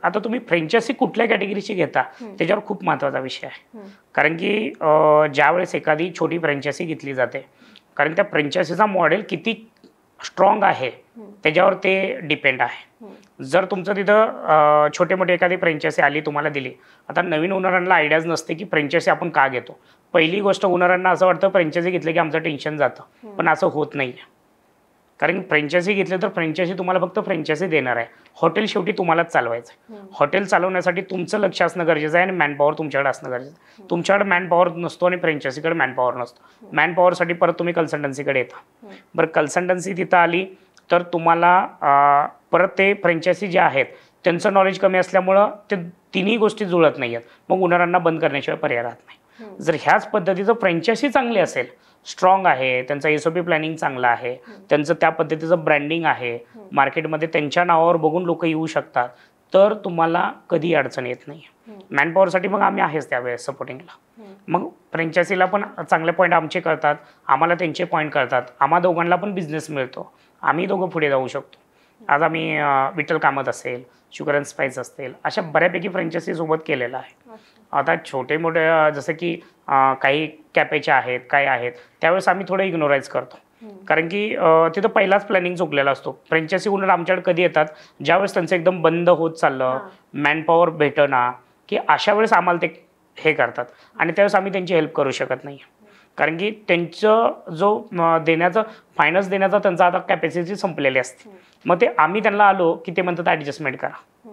आता तुम्ही फ्रँचायझी कुठल्या कॅटेगरीची घेता त्याच्यावर खूप महत्त्वाचा विषय आहे. कारण की ज्यावेळेस एखादी छोटी फ्रँचायझी घेतली जाते, कारण त्या फ्रँचायझीचा मॉडेल किती स्ट्रॉंग आहे त्याच्यावर ते डिपेंड आहे. जर तुमचं तिथं छोटे मोठे एखादी फ्रँचायसी आली तुम्हाला दिली, आता नवीन ओनरांना आयडियाज नसते की फ्रँचायसी आपण का घेतो. पहिली गोष्ट ओनरांना असं वाटतं फ्रँचायसी घेतलं की आमचं टेन्शन जातं, पण असं होत नाही आहे. कारण फ्रँचायसी घेतली तर फ्रँचायसी तुम्हाला फक्त फ्रँचायसी देणार आहे. हॉटेल शेवटी तुम्हालाच चालवायचं आहे. हॉटेल चालवण्यासाठी तुमचं लक्ष असणं गरजेचं आहे आणि मॅनपॉवर तुमच्याकडे असणं गरजेचं आहे. तुमच्याकडे मॅनपॉवर नसतो आणि फ्रँचायसीकडे मॅनपॉवर नसतो. मॅनपॉवरसाठी परत तुम्ही कन्सल्टन्सीकडे येता. बरं, कन्सल्टन्सी तिथं आली तर तुम्हाला परत ते फ्रँचायसी जे आहेत त्यांचं नॉलेज कमी असल्यामुळं ते तिन्ही गोष्टी जुळत नाही आहेत. मग ओनरांना बंद करण्याशिवाय पर्याय राहत नाही. जर ह्याच पद्धतीचं फ्रँचायसी चांगली असेल, स्ट्रॉंग आहे, त्यांचं SOP प्लॅनिंग चांगलं आहे, त्यांचं त्या पद्धतीचं ब्रँडिंग आहे, मार्केटमध्ये त्यांच्या नावावर बघून लोक येऊ शकतात, तर तुम्हाला कधी अडचण येत नाही. मॅनपॉवरसाठी मग आम्ही आहेच त्यावेळेस सपोर्टिंगला. मग फ्रँचायसीला पण चांगले पॉईंट आमचे कळतात, आम्हाला त्यांचे पॉईंट कळतात, आम्हा दोघांना पण बिझनेस मिळतो, आम्ही दोघं पुढे जाऊ शकतो. आज आम्ही विठ्ठल कामत असेल, शुगर अँड स्पाइस असतील, अशा बऱ्यापैकी फ्रँचायसी सोबत केलेलं आहे. आता छोटे मोठे जसं की काही कॅपेचे आहेत, काय आहेत, त्यावेळेस आम्ही थोडं इग्नोराईज करतो. कारण की तिथं पहिलाच प्लॅनिंग चुकलेला असतो. फ्रँचायसी ओनर आमच्याकडे कधी येतात, ज्यावेळेस त्यांचं एकदम बंद होत चाललं, मॅनपॉवर भेटना, की अशा वेळेस आम्हाला ते हे करतात आणि त्यावेळेस आम्ही त्यांची हेल्प करू शकत नाही. कारण की त्यांचं जो देण्याचं फायनान्स देण्याचा त्यांचा आता कॅपॅसिटी संपलेली असते. मग ते आम्ही त्यांना आलो की ते म्हणतात ॲडजस्टमेंट करा,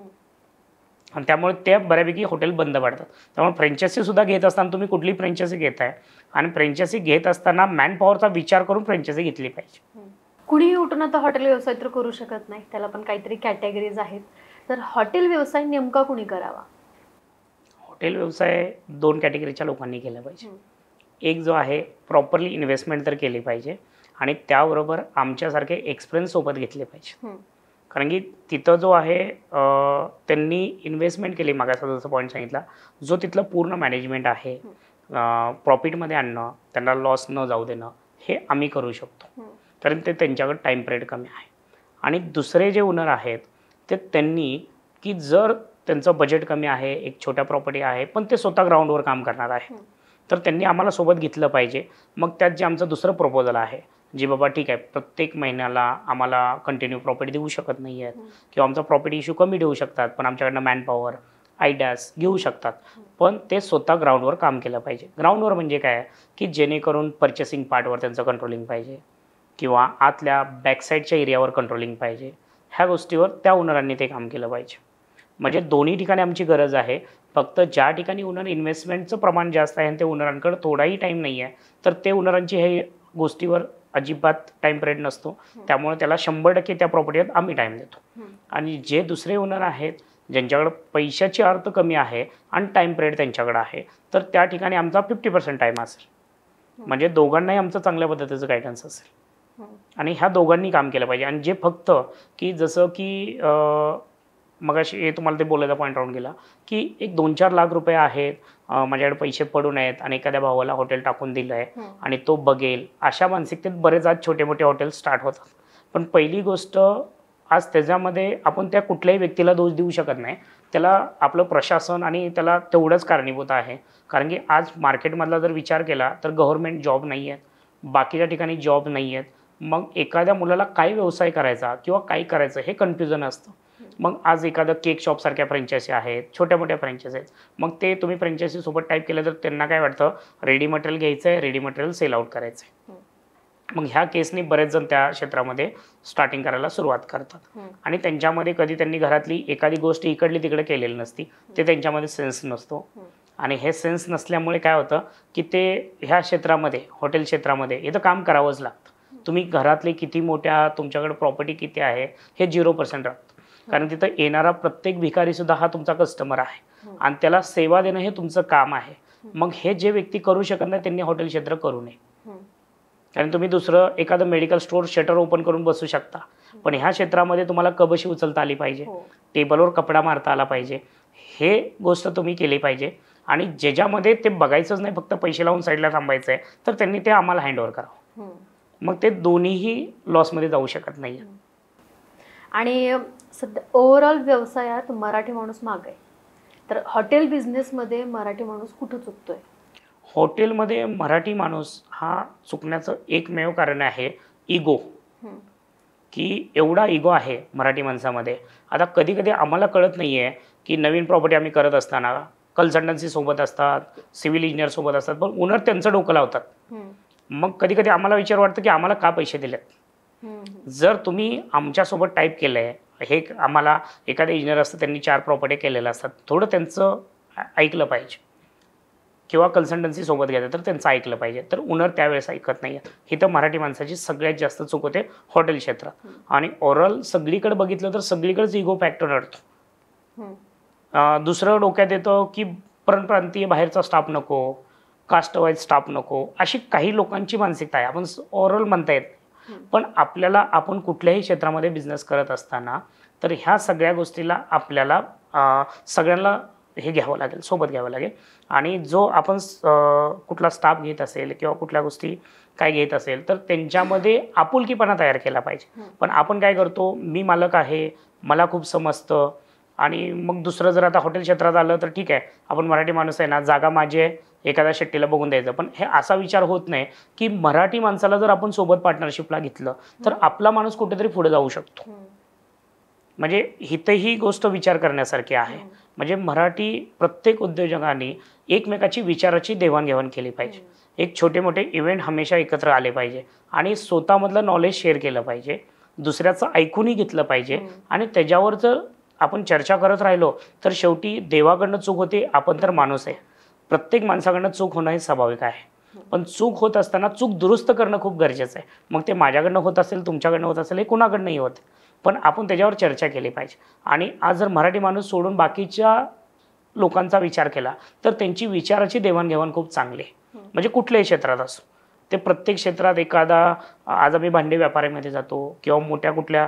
आणि त्यामुळे ते बऱ्यापैकी हॉटेल बंद पडतात. त्यामुळे फ्रँचायसीसुद्धा घेत असताना तुम्ही कुठली फ्रँचायसी घेताय आणि फ्रँचायसी घेत असताना मॅनपॉवरचा विचार करून फ्रँचायसी घेतली पाहिजे. कुणीही उठून आता हॉटेल व्यवसाय तर करू शकत नाही, त्याला पण काहीतरी कॅटेगरीज आहेत. तर हॉटेल व्यवसाय नेमका कुणी करावा? हॉटेल व्यवसाय 2 कॅटेगरीच्या लोकांनी केला पाहिजे. एक जो आहे प्रॉपरली इन्व्हेस्टमेंट तर केली पाहिजे आणि त्याबरोबर आमच्यासारखे एक्सपिरियन्स सोबत घेतले पाहिजे. कारण की तिथं जो आहे त्यांनी इन्व्हेस्टमेंट केली, मागाचा जसं पॉईंट सांगितला, जो तिथलं पूर्ण मॅनेजमेंट आहे, प्रॉफिटमध्ये आणणं, त्यांना लॉस न जाऊ देणं, हे आम्ही करू शकतो. कारण ते त्यांच्याकडे टाईम पिरियड कमी आहे. आणि दुसरे जे ओनर आहेत ते त्यांनी की जर त्यांचं बजेट कमी आहे, एक छोट्या प्रॉपर्टी आहे, पण ते स्वतः ग्राउंडवर काम करणार आहे, तर त्यांनी आम्हाला सोबत घेतलं पाहिजे. मग त्यात जे आमचं दुसरं प्रपोजल आहे, जी बाबा ठीक आहे प्रत्येक महिन्याला आम्हाला कंटिन्यू प्रॉपर्टी देऊ शकत नाही आहेत किंवा आमचा प्रॉपर्टी इश्यू कमी देऊ शकतात, पण आमच्याकडनं मॅनपॉवर आयडियाज घेऊ शकतात, पण ते स्वतः ग्राउंडवर काम केलं पाहिजे. ग्राउंडवर म्हणजे काय, की जेणेकरून पर्चेसिंग पार्टवर त्यांचं कंट्रोलिंग पाहिजे किंवा आतल्या बॅकसाईडच्या एरियावर कंट्रोलिंग पाहिजे. ह्या गोष्टीवर त्या ओनरांनी ते काम केलं पाहिजे. म्हणजे दोन्ही ठिकाणी आमची गरज आहे. फक्त ज्या ठिकाणी ओनर इन्व्हेस्टमेंटचं प्रमाण जास्त आहे आणि ते ओनरांकडे थोडाही टाईम नाही आहे, तर ते ओनरांची हे गोष्टीवर अजिबात टाईम पिरियड नसतो. त्यामुळे त्याला 100% त्या प्रॉपर्टीवर आम्ही टाईम देतो. आणि जे दुसरे ओनर आहेत ज्यांच्याकडे पैशाची अर्थ कमी आहे आणि टाईम पिरियड त्यांच्याकडे आहे, तर त्या ठिकाणी आमचा 50% टाईम असेल. म्हणजे दोघांनाही आमचं चांगल्या पद्धतीचं गायडन्स असेल आणि ह्या दोघांनी काम केलं पाहिजे. आणि जे फक्त की जसं की मगाशी हे तुम्हाला ते बोलायचा पॉईंट राहून गेला की एक 2-4 लाख रुपये आहेत, माझ्याकडे पैसे पडून आहेत आणि एखाद्या भावाला हॉटेल टाकून दिलं आहे आणि तो बघेल, अशा मानसिकतेत बरेच आज छोटे मोठे हॉटेल स्टार्ट होतात. पण पहिली गोष्ट, आज त्याच्यामध्ये आपण त्या कुठल्याही व्यक्तीला दोष देऊ शकत नाही. त्याला आपलं प्रशासन आणि त्याला तेवढंच कारणीभूत आहे. कारण की आज मार्केटमधला जर विचार केला तर गव्हर्नमेंट जॉब नाही आहेत, बाकीच्या ठिकाणी जॉब नाही आहेत. मग एखाद्या मुलाला काय व्यवसाय करायचा किंवा काय करायचं हे कन्फ्युजन असतं. मग आज एखादं केक शॉपसारख्या फ्रँचायसी आहेत, छोट्या मोठ्या फ्रँचायसी आहेत, मग ते तुम्ही फ्रँचायसीसोबत टाईप केलं तर त्यांना काय वाटतं, रेडी मटेरियल घ्यायचं आहे, रेडी मटेरियल सेल आउट करायचं आहे. मग ह्या केसनी बरेच जण त्या क्षेत्रामध्ये स्टार्टिंग करायला सुरुवात करतात आणि त्यांच्यामध्ये कधी त्यांनी घरातली एखादी गोष्ट इकडली तिकडे केलेली नसती, ते त्यांच्यामध्ये सेन्स नसतो. आणि हे सेन्स नसल्यामुळे काय होतं की ते ह्या क्षेत्रामध्ये, हॉटेल क्षेत्रामध्ये इथं काम करावंच लागतं. तुम्ही घरातले किती मोठ्या, तुमच्याकडे प्रॉपर्टी किती आहे, हे 0% राहतं. कारण तिथं येणारा प्रत्येक भिकारीसुद्धा हा तुमचा कस्टमर आहे आणि त्याला सेवा देणं हे तुमचं काम आहे. मग हे जे व्यक्ती करू शकत नाही त्यांनी हॉटेल क्षेत्र करू नये. कारण तुम्ही दुसरं एखादं मेडिकल स्टोअर शटर ओपन करून बसू शकता, पण ह्या क्षेत्रामध्ये तुम्हाला कबशी उचलता आली पाहिजे, टेबलवर कपडा मारता आला पाहिजे, हे गोष्ट तुम्ही केली पाहिजे. आणि ज्याच्यामध्ये ते बघायचंच नाही, फक्त पैसे लावून साईडला थांबायचं आहे, तर त्यांनी ते आम्हाला हँडओव्हर करावं. मग ते दोन्हीही लॉसमध्ये जाऊ शकत नाही. आणि सध्या ओव्हरऑल व्यवसायात मराठी माणूस माग आहे, तर हॉटेल बिझनेसमध्ये मराठी माणूस कुठं चुकतोय? हॉटेलमध्ये मराठी माणूस हा चुकण्याचं एकमेव कारण आहे इगो. की एवढा इगो आहे मराठी माणसामध्ये. आता कधी कधी आम्हाला कळत नाही आहे की नवीन प्रॉपर्टी आम्ही करत असताना कन्सल्टन्सी सोबत असतात, सिव्हिल इंजिनियर सोबत असतात, पण ओनर त्यांचं डोकं लावतात. मग कधी कधी आम्हाला विचार वाटतं की आम्हाला का पैसे दिलेत. जर तुम्ही आमच्यासोबत टाईप केलं आहे, हे आम्हाला एखादे इंजिनियर असतं त्यांनी 4 प्रॉपर्टी केलेल्या असतात, थोडं त्यांचं ऐकलं पाहिजे, किंवा कन्सल्टन्सी सोबत घ्यायचं तर त्यांचं ऐकलं पाहिजे. तर ओनर त्यावेळेस ऐकत नाही. ही तर मराठी माणसाची सगळ्यात जास्त चूक होते हॉटेल क्षेत्रात. आणि ओव्हरऑल सगळीकडे बघितलं तर सगळीकडेच इगो फॅक्टर अडतो. दुसरं डोक्यात येतं की परप्रांतीय बाहेरचा स्टाफ नको, कास्ट वाईज स्टाफ नको, अशी काही लोकांची मानसिकता आहे. आपण ओव्हरऑल म्हणता येत. पण आपल्याला आपण कुठल्याही क्षेत्रामध्ये बिझनेस करत असताना तर ह्या सगळ्या गोष्टीला आपल्याला सगळ्यांना हे घ्यावं लागेल, सोबत घ्यावं लागेल. आणि जो आपण कुठला स्टाफ घेत असेल किंवा कुठल्या गोष्टी काय घेत असेल तर त्यांच्यामध्ये आपुलकीपणा तयार केला पाहिजे. पण आपण काय करतो, मी मालक आहे, मला खूप समजतं, आणि मग दुसरं जर आता हॉटेल क्षेत्रात आलं तर ठीक आहे, आपण मराठी माणूस आहे ना, जागा माझी आहे, एखाद्या शेट्टीला बघून द्यायचं. पण हे असा विचार होत नाही की मराठी माणसाला जर आपण सोबत पार्टनरशिपला घेतलं तर आपला माणूस कुठेतरी पुढे जाऊ शकतो. म्हणजे ही गोष्ट विचार करण्यासारखी आहे. म्हणजे मराठी प्रत्येक उद्योजकांनी एकमेकाची विचाराची देवाणघेवाण केली पाहिजे. एक छोटे मोठे इव्हेंट हमेशा एकत्र आले पाहिजे आणि स्वतःमधलं नॉलेज शेअर केलं पाहिजे, दुसऱ्याचं ऐकूनही घेतलं पाहिजे. आणि त्याच्यावर जर आपण चर्चा करत राहिलो तर शेवटी देवाकडनं चूक होते, आपण तर माणूस आहे, प्रत्येक माणसाकडनं चूक होणं हे स्वाभाविक आहे. पण चूक होत असताना चूक दुरुस्त करणं खूप गरजेचं आहे. मग ते माझ्याकडनं होत असेल, तुमच्याकडनं होत असेल, हे कुणाकडनंही होत, पण आपण त्याच्यावर चर्चा केली पाहिजे. आणि आज जर मराठी माणूस सोडून बाकीच्या लोकांचा विचार केला तर त्यांची विचाराची देवाणघेवाण खूप चांगली आहे. म्हणजे कुठल्याही क्षेत्रात असो, ते प्रत्येक क्षेत्रात एखादा, आज आम्ही भांडे व्यापाऱ्यामध्ये जातो किंवा मोठ्या कुठल्या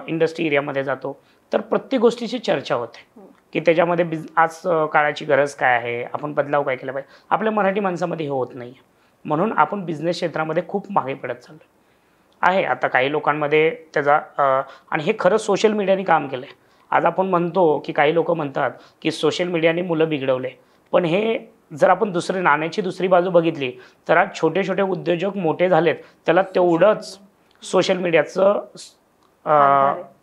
इंडस्ट्री एरियामध्ये जातो तर प्रत्येक गोष्टीची चर्चा होते की त्याच्यामध्ये आज काळाची गरज काय आहे, आपण बदलाव काय केला पाहिजे. आपल्या मराठी माणसामध्ये हे होत नाही. म्हणून आपण बिझनेस क्षेत्रामध्ये खूप मागे पडत चाललो आहे. आता काही लोकांमध्ये त्याचा आणि हे खरंच सोशल मीडियाने काम केलं आहे. आज आपण म्हणतो की काही लोक म्हणतात की सोशल मीडियाने मुलं बिघडवले, पण हे जर आपण नाण्याची दुसरी बाजू बघितली तर आज छोटे छोटे उद्योजक मोठे झालेत, त्याला तेवढंच सोशल मीडियाचं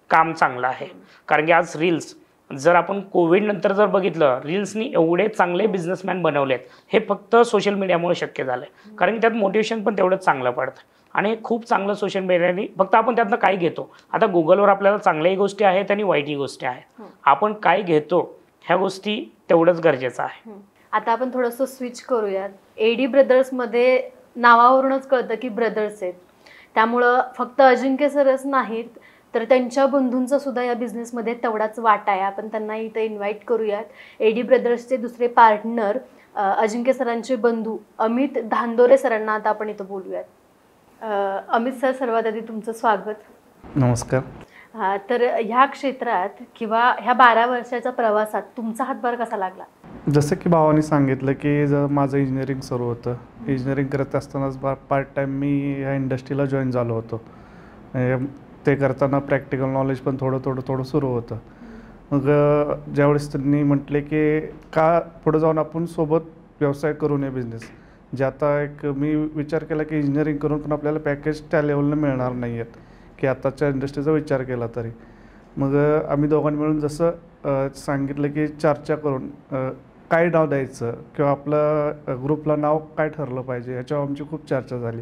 काम चांगलं आहे. कारण की आज रील्स, जर आपण कोविड नंतर जर बघितलं, रील्सनी एवढे चांगले बिझनेसमॅन बनवलेत, हे फक्त सोशल मीडियामुळे शक्य झालं आहे. कारण की त्यात मोटिवेशन पण तेवढंच चांगलं पडतं आणि हे खूप चांगलं सोशल मीडियाने. फक्त आपण त्यातनं काय घेतो, आता गुगलवर आपल्याला चांगल्याही गोष्टी आहेत आणि वाईटही गोष्टी आहेत, आपण काय घेतो ह्या गोष्टी तेवढंच गरजेचं आहे. आता आपण थोडंसं स्विच करूयात. एडी ब्रदर्समध्ये नावावरूनच कळतं की ब्रदर्स आहेत, त्यामुळं फक्त अजिंक्य सरच नाहीत तर त्यांच्या बंधूंचा सुद्धा या बिझनेसमध्ये तेवढाच वाटा आहे. आपण त्यांना इथं इन्व्हाइट करूयात. एडी ब्रदर्सचे दुसरे पार्टनर अजिंक्य सरांचे बंधू अमित धांदोरे सरांना आता आपण इथं बोलूयात. अमित सर, सर्वात आधी तुमचं स्वागत. नमस्कार. तर ह्या क्षेत्रात किंवा ह्या 12 वर्षाच्या प्रवासात तुमचा हातभार कसा लागला? जसं की भावाने सांगितलं की जर माझं इंजिनिअरिंग सुरू होतं, इंजिनिअरिंग करत असतानाच पार्ट टाईम मी ह्या इंडस्ट्रीला जॉईन झालो होतो. ते करताना प्रॅक्टिकल नॉलेज पण थोडं सुरू होतं. मग ज्यावेळेस त्यांनी म्हटले की का पुढं जाऊन आपण सोबत व्यवसाय करू नये बिझनेस, जे आता एक मी विचार केला की इंजिनिअरिंग करून पण आपल्याला पॅकेज त्या लेवलनं मिळणार नाही आहेत की आताच्या इंडस्ट्रीचा विचार केला तरी. मग आम्ही दोघांनी मिळून जसं सांगितलं की चर्चा करून काय नाव द्यायचं किंवा आपलं ग्रुपला नाव काय ठरलं पाहिजे ह्याच्यावर आमची खूप चर्चा झाली.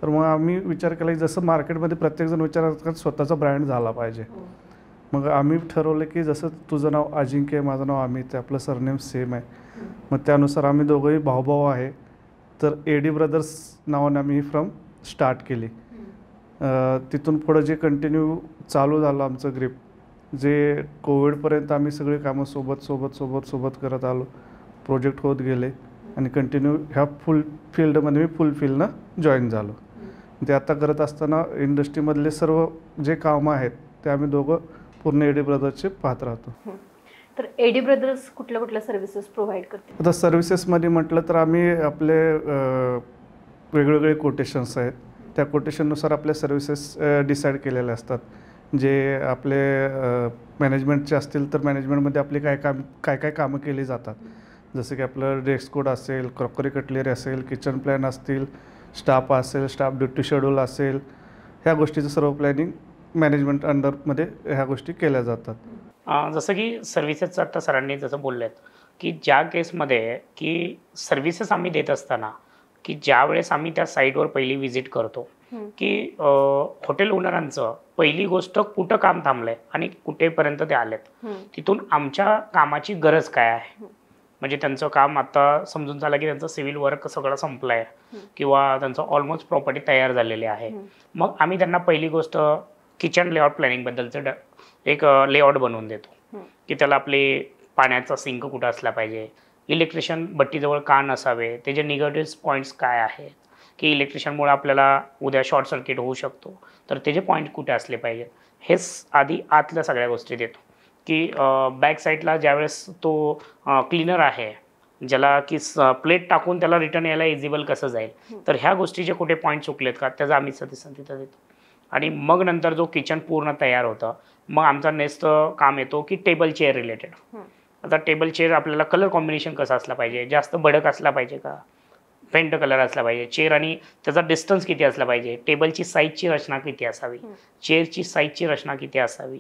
तर मग आम्ही विचार केला की जसं मार्केटमध्ये प्रत्येकजण विचार करतात स्वतःचा ब्रँड झाला पाहिजे. मग आम्ही ठरवलं की जसं तुझं नाव अजिंक्य आहे, माझं नाव अमित आहे, आपलं सरनेम सेम आहे, मग त्यानुसार आम्ही दोघंही भाऊ आहे. तर एडी ब्रदर्स नावाने आम्ही ही फर्म स्टार्ट केली. तिथून पुढं जे कंटिन्यू चालू झालं आमचं ग्रीप, जे कोविडपर्यंत आम्ही सगळे कामं सोबत करत आलो, प्रोजेक्ट होत गेले आणि कंटिन्यू ह्या फील्डमध्ये मी फुलफिलनं जॉईन झालो. ते आता करत असताना इंडस्ट्रीमधले सर्व जे कामं आहेत ते आम्ही दोघं पूर्ण एडी ब्रदर्सचे पाहत राहतो. तर एडी ब्रदर्स कुठल्या सर्व्हिसेस प्रोव्हाइड करते? आता सर्व्हिसेसमध्ये म्हटलं तर आम्ही आपले वेगवेगळे कोटेशन्स आहेत, त्या कोटेशननुसार आपल्या सर्व्हिसेस डिसाईड केलेल्या असतात. जे आपले मॅनेजमेंटचे असतील तर मॅनेजमेंटमध्ये आपले काय कामं केली जातात, जसं की आपलं ड्रेस कोड असेल, क्रॉकरी कटलरी असेल, किचन प्लॅन असतील, स्टाफ असेल, स्टाफ ड्युटी शेड्यूल असेल, ह्या गोष्टीचं सर्व प्लॅनिंग मॅनेजमेंट अंडरमध्ये ह्या गोष्टी केल्या जातात. जसं की सर्व्हिसेसचं आत्ता सरांनी जसं बोललेत की ज्या केसमध्ये की सर्व्हिसेस आम्ही देत असताना की ज्यावेळेस आम्ही त्या साईटवर पहिली व्हिजिट करतो की हॉटेल ओनरांचं पहिली गोष्ट कुठं काम थांबलंय आणि कुठेपर्यंत ते आलेत, तिथून आमच्या कामाची गरज काय आहे. म्हणजे त्यांचं काम आता समजून झालं की त्यांचं सिव्हिल वर्क सगळं संपलं आहे किंवा त्यांचं ऑलमोस्ट प्रॉपर्टी तयार झालेली आहे. मग आम्ही त्यांना पहिली गोष्ट किचन लेआउट प्लॅनिंगबद्दलचं एक लेआउट बनवून देतो की त्याला आपले पाण्याचा सिंक कुठं असला पाहिजे, इलेक्ट्रिशियन भट्टीजवळ का नसावे, त्याचे निगेटिव्ह पॉईंट्स काय आहेत की इलेक्ट्रिशियनमुळे आपल्याला उद्या शॉर्ट सर्किट होऊ शकतो, तर त्याचे पॉईंट कुठे असले पाहिजेत. हेच आधी आतल्या सगळ्या गोष्टी देतो की बॅक साईडला ज्यावेळेस तो क्लीनर आहे ज्याला की प्लेट टाकून त्याला रिटर्न यायला इझिबल कसं जाईल, तर ह्या गोष्टीचे कुठे पॉईंट चुकलेत का त्याचा आम्ही सजेशन तिथं देतो. आणि मग नंतर जो किचन पूर्ण तयार होतं, मग आमचा नेक्स्ट काम येतो की टेबल चेअर रिलेटेड. आता टेबल चेअर आपल्याला कलर कॉम्बिनेशन कसं असला पाहिजे, जास्त भडक असला पाहिजे का, पेंट कलर असला पाहिजे, चेअर आणि त्याचा डिस्टन्स किती असला पाहिजे, टेबलची साईजची रचना किती असावी, चेअरची साईजची रचना किती असावी,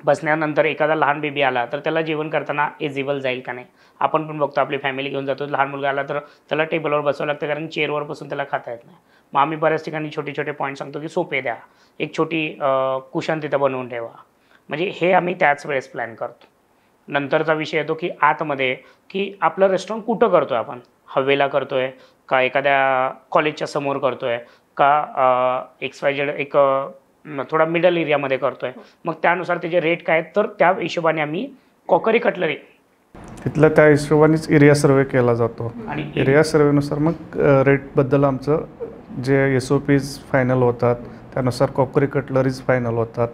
बसण्यानंतर एखादा लहान बेबी आला तर त्याला जेवण करताना इझिबल जाईल का नाही. आपण पण बघतो आपली फॅमिली घेऊन जातो, लहान मुलगा आला तर त्याला टेबलवर बसावं लागतं कारण चेअरवर बसून त्याला खाता येत नाही. मग आम्ही बऱ्याच ठिकाणी छोटे छोटे पॉईंट सांगतो की सोपे द्या, एक छोटी कुशन तिथं बनवून ठेवा. म्हणजे हे आम्ही त्याच वेळेस प्लॅन करतो. नंतरचा विषय येतो की आतमध्ये की आपलं रेस्टॉरंट कुठं करतो आहे, आपण हवेला करतो आहे का एखाद्या कॉलेजच्या समोर करतो आहे का XYZ एक थोडा मिडल एरियामध्ये करतो आहे. मग त्यानुसार त्याचे रेट काय आहेत, तर त्या हिशोबाने आम्ही कॉकरी कटलरी तिथलं त्या हिशोबानेच एरिया सर्वे केला जातो आणि एरिया सर्वेनुसार मग रेटबद्दल आमचं जे SOPs फायनल होतात त्यानुसार कॉकरी कटलरीज फायनल होतात.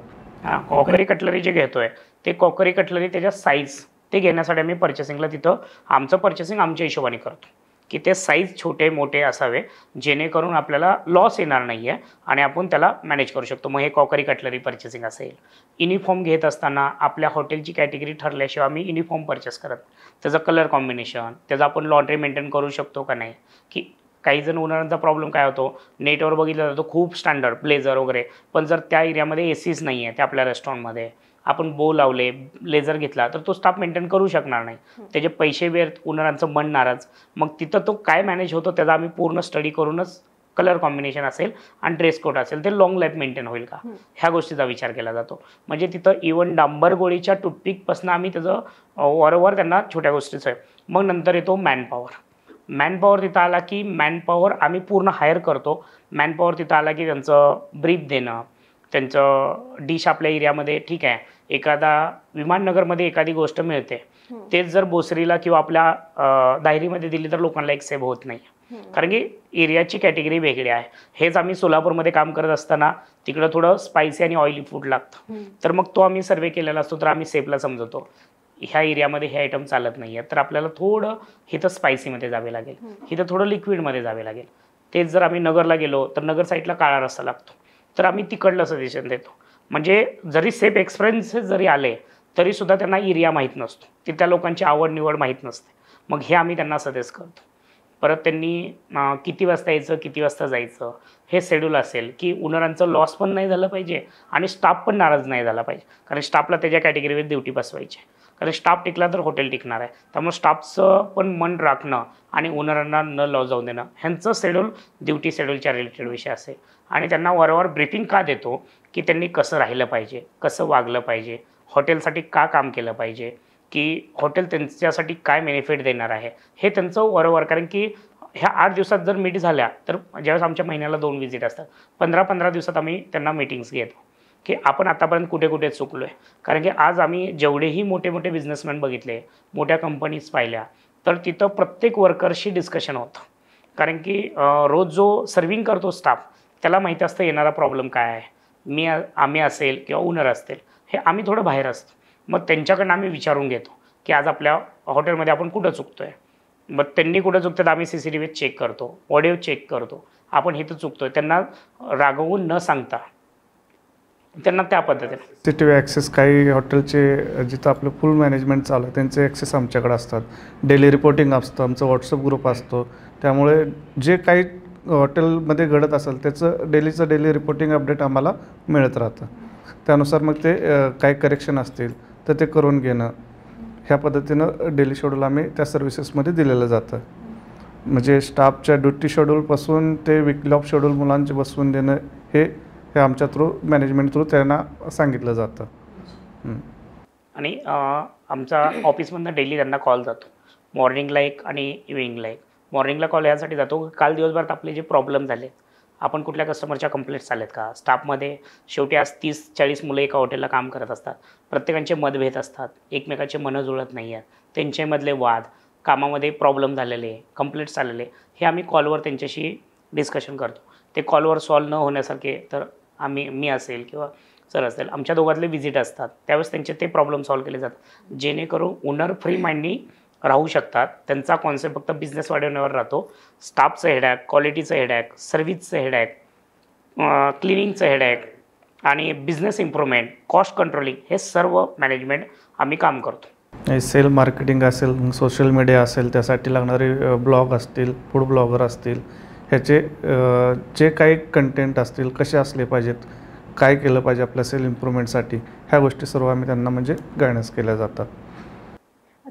कॉकरी कटलरी जे घेतोय ते कॉकरी कटलरी त्याच्या साईज ते घेण्यासाठी आम्ही पर्चेसिंगला तिथं आमचं पर्चेसिंग आमच्या हिशोबाने करतो की ते साईज छोटे मोठे असावे जेणेकरून आपल्याला लॉस येणार नाही आहे आणि आपण त्याला मॅनेज करू शकतो. मग हे कॉकरी कटलरी पर्चेसिंग असेल. युनिफॉर्म घेत असताना आपल्या हॉटेलची कॅटेगरी ठरल्याशिवाय आम्ही युनिफॉर्म परचेस करत, त्याचं कलर कॉम्बिनेशन, त्याचं आपण लॉन्ड्री मेंटेन करू शकतो का नाही. की काही जण ओनरांचा प्रॉब्लेम काय होतो, नेटवर बघितलं जातो खूप स्टँडर्ड ब्लेझर वगैरे, पण जर त्या एरियामध्ये ACs नाही आहे त्या आपल्या रेस्टॉरंटमध्ये, आपण बो लावले ब्लेझर घेतला तर तो स्टाफ मेंटेन करू शकणार नाही, त्याचे पैसे व्यर्थ, ओनरांचं मन नाराज. मग तिथं तो काय मॅनेज होतो त्याचा आम्ही पूर्ण स्टडी करूनच कलर कॉम्बिनेशन असेल आणि ड्रेस कोड असेल ते लॉंग लाईफ मेंटेन होईल का ह्या गोष्टीचा विचार केला जातो. म्हणजे तिथं इव्हन डांबर गोळीच्या टूथपिकपासून आम्ही त्याचं वारंवार त्यांना छोट्या गोष्टीचं आहे. मग नंतर येतो मॅनपॉवर. मॅनपॉवर तिथं आला की मॅनपॉवर आम्ही पूर्ण हायर करतो. मॅनपॉवर तिथं आला की त्यांचं ब्रीफ देणं, त्यांचं डिश आपल्या एरियामध्ये ठीक आहे, एखादा विमाननगरमध्ये एखादी गोष्ट मिळते तेच जर बोसरीला किंवा आपल्या दायरीमध्ये दिली तर लोकांना एक्सेप्ट होत नाही कारण की एरियाची कॅटेगरी वेगळी आहे. हेच आम्ही सोलापूरमध्ये काम करत असताना तिकडं थोडं स्पायसी आणि ऑइली फूड लागतं, तर मग तो आम्ही सर्वे केलेला असतो. तर आम्ही सेफला समजतो ह्या एरियामध्ये हे आयटम चालत नाही आहे, तर आपल्याला थोडं इथं स्पायसीमध्ये जावे लागेल, इथं थोडं लिक्विडमध्ये जावे लागेल. तेच जर आम्ही नगरला गेलो तर नगर साईडला काळा रस्सा लागतो, तर आम्ही तिकडलं सजेशन देतो. म्हणजे जरी सेफ एक्सपिरियन्सेस जरी आले तरीसुद्धा त्यांना एरिया माहीत नसतो, तिथल्या लोकांची आवड निवड माहीत नसते. मग हे आम्ही त्यांना सजेस्ट करतो. परत त्यांनी किती वाजता यायचं किती वाजता जायचं हे शेड्यूल असेल की ओनरांचं लॉस पण नाही झालं पाहिजे आणि स्टाफ पण नाराज नाही झाला पाहिजे, कारण स्टाफला त्याच्या कॅटेगरीवर ड्युटी बसवायची आहे. कारण स्टाफ टिकला तर हॉटेल टिकणार आहे. त्यामुळे स्टाफचं पण मन राखणं आणि ओनरांना न लॉस जाऊन देणं ह्यांचं शेड्यूल ड्युटी शेड्यूलच्या रिलेटेड विषय असेल. आणि त्यांना वारंवार ब्रीफिंग का देतो की त्यांनी कसं राहिलं पाहिजे, कसं वागलं पाहिजे, हॉटेलसाठी का काम केलं पाहिजे, की हॉटेल त्यांच्यासाठी काय बेनिफिट देणार आहे हे त्यांचं वारंवार. कारण की ह्या 8 दिवसात जर मीट झाल्या तर ज्यावेळेस आमच्या महिन्याला 2 व्हिजिट असतात, 15-15 दिवसात आम्ही त्यांना मीटिंग्स घेतो की आपण आतापर्यंत कुठे कुठे चुकलो आहे. कारण की आज आम्ही जेवढेही मोठे मोठे बिझनेसमॅन बघितले, मोठ्या कंपनीज पाहिल्या, तर तिथं प्रत्येक वर्करशी डिस्कशन होतं. कारण की रोज जो सर्विंग करतो स्टाफ त्याला माहिती असतं येणारा प्रॉब्लेम काय आहे. आम्ही असेल किंवा ओनर असतील हे आम्ही थोडं बाहेर असतो, मग त्यांच्याकडनं आम्ही विचारून घेतो की आज आपल्या हॉटेलमध्ये आपण कुठं चुकतो आहे. मग त्यांनी कुठं चुकतात आम्ही CCTV चेक करतो, ऑडिओ चेक करतो, आपण इथं चुकतो आहे. त्यांना रागवून न सांगता त्यांना त्या पद्धतीने CCTV ॲक्सेस काही हॉटेलचे जिथं आपलं फुल मॅनेजमेंट चालू आहे त्यांचे ॲक्सेस आमच्याकडे असतात. डेली रिपोर्टिंग असतं, आमचं WhatsApp ग्रुप असतो. त्यामुळे जे काही हॉटेलमध्ये घडत असेल त्याचं डेली रिपोर्टिंग अपडेट आम्हाला मिळत राहतं. त्यानुसार मग ते काही करेक्शन असतील तर ते करून घेणं, ह्या पद्धतीनं डेली शेड्यूल आम्ही त्या सर्व्हिसेसमध्ये दिलेलं जातं. म्हणजे स्टाफच्या ड्युटी शेड्यूलपासून ते विकली ऑफ शेड्यूल मुलांचे बसवून देणं हे आमच्या थ्रू मॅनेजमेंट थ्रू त्यांना सांगितलं जातं. आणि आमचा ऑफिसमधनं डेली त्यांना कॉल जातो, मॉर्निंगला एक आणि इव्हिनिंगला एक. मॉर्निंगला कॉल यासाठी जातो, काल दिवसभरात आपले जे प्रॉब्लेम झाले, आपण कुठल्या कस्टमरच्या कंप्लेंट्स आल्यात का. स्टाफमध्ये शेवटी आज 30-40 मुलं एका हॉटेलला काम करत असतात. प्रत्येकांचे मतभेद असतात, एकमेकाचे मनं जुळत नाही आहेत, त्यांच्यामधले वाद, कामामध्ये प्रॉब्लेम झालेले, कंप्लेंट्स आलेले, हे आम्ही कॉलवर त्यांच्याशी डिस्कशन करतो. ते कॉलवर सॉल्व न होण्यासारखे तर मी असेल किंवा सर असेल, आमच्या दोघातले विजिट असतात, त्यावेळेस त्यांचे ते प्रॉब्लेम सॉल्व केले जातात, जेणेकरून ओनर फ्री माइंडनी राहू शकतात. त्यांचा कॉन्सेप्ट फक्त बिझनेस वाढवण्यावर राहतो. स्टाफचं हेडॅक, क्वालिटीचं हेडॅक, सर्व्हिसचं हेडॅक, क्लिनिंगचं हेडॅक आणि बिझनेस इम्प्रूव्हमेंट, कॉस्ट कंट्रोलिंग, हे सर्व मॅनेजमेंट आम्ही काम करतो. सेल मार्केटिंग असेल, सोशल मीडिया असेल, त्यासाठी लागणारे ब्लॉग असतील, फूड ब्लॉगर असतील, ह्याचे जे काही कंटेंट असतील कसे असले पाहिजेत, काय केलं पाहिजे आपल्या सेल इम्प्रूव्हमेंटसाठी, ह्या गोष्टी सर्व आम्ही त्यांना म्हणजे गायडन्स केल्या जातात.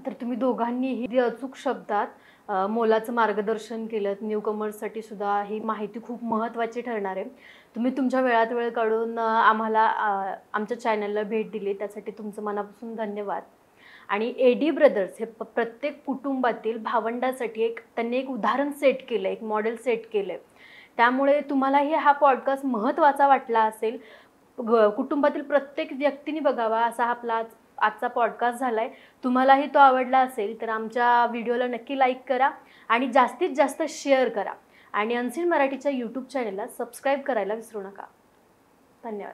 तर तुम्ही दोघांनीही अचूक शब्दात मोलाचं मार्गदर्शन केलं. न्यूकमर्ससाठी सुद्धा ही माहिती खूप महत्त्वाची ठरणार आहे. तुम्ही तुमच्या वेळात वेळ काढून आम्हाला आमच्या चॅनलला भेट दिली, त्यासाठी तुमचं मनापासून धन्यवाद. आणि एडी ब्रदर्स हे प्रत्येक कुटुंबातील भावंडासाठी त्यांनी एक उदाहरण सेट केलं, एक मॉडेल सेट केलं. त्यामुळे तुम्हालाही हा पॉडकास्ट महत्त्वाचा वाटला असेल. कुटुंबातील प्रत्येक व्यक्तीने बघावा असा आपला आजचा पॉडकास्ट झाला आहे. तुम्हालाही तो आवडला असेल तर आमच्या व्हिडिओला नक्की लाईक करा आणि जास्तीत जास्त शेअर करा. आणि अनसीन मराठीच्या यूट्यूब चॅनलला सबस्क्राईब करायला विसरू नका. धन्यवाद.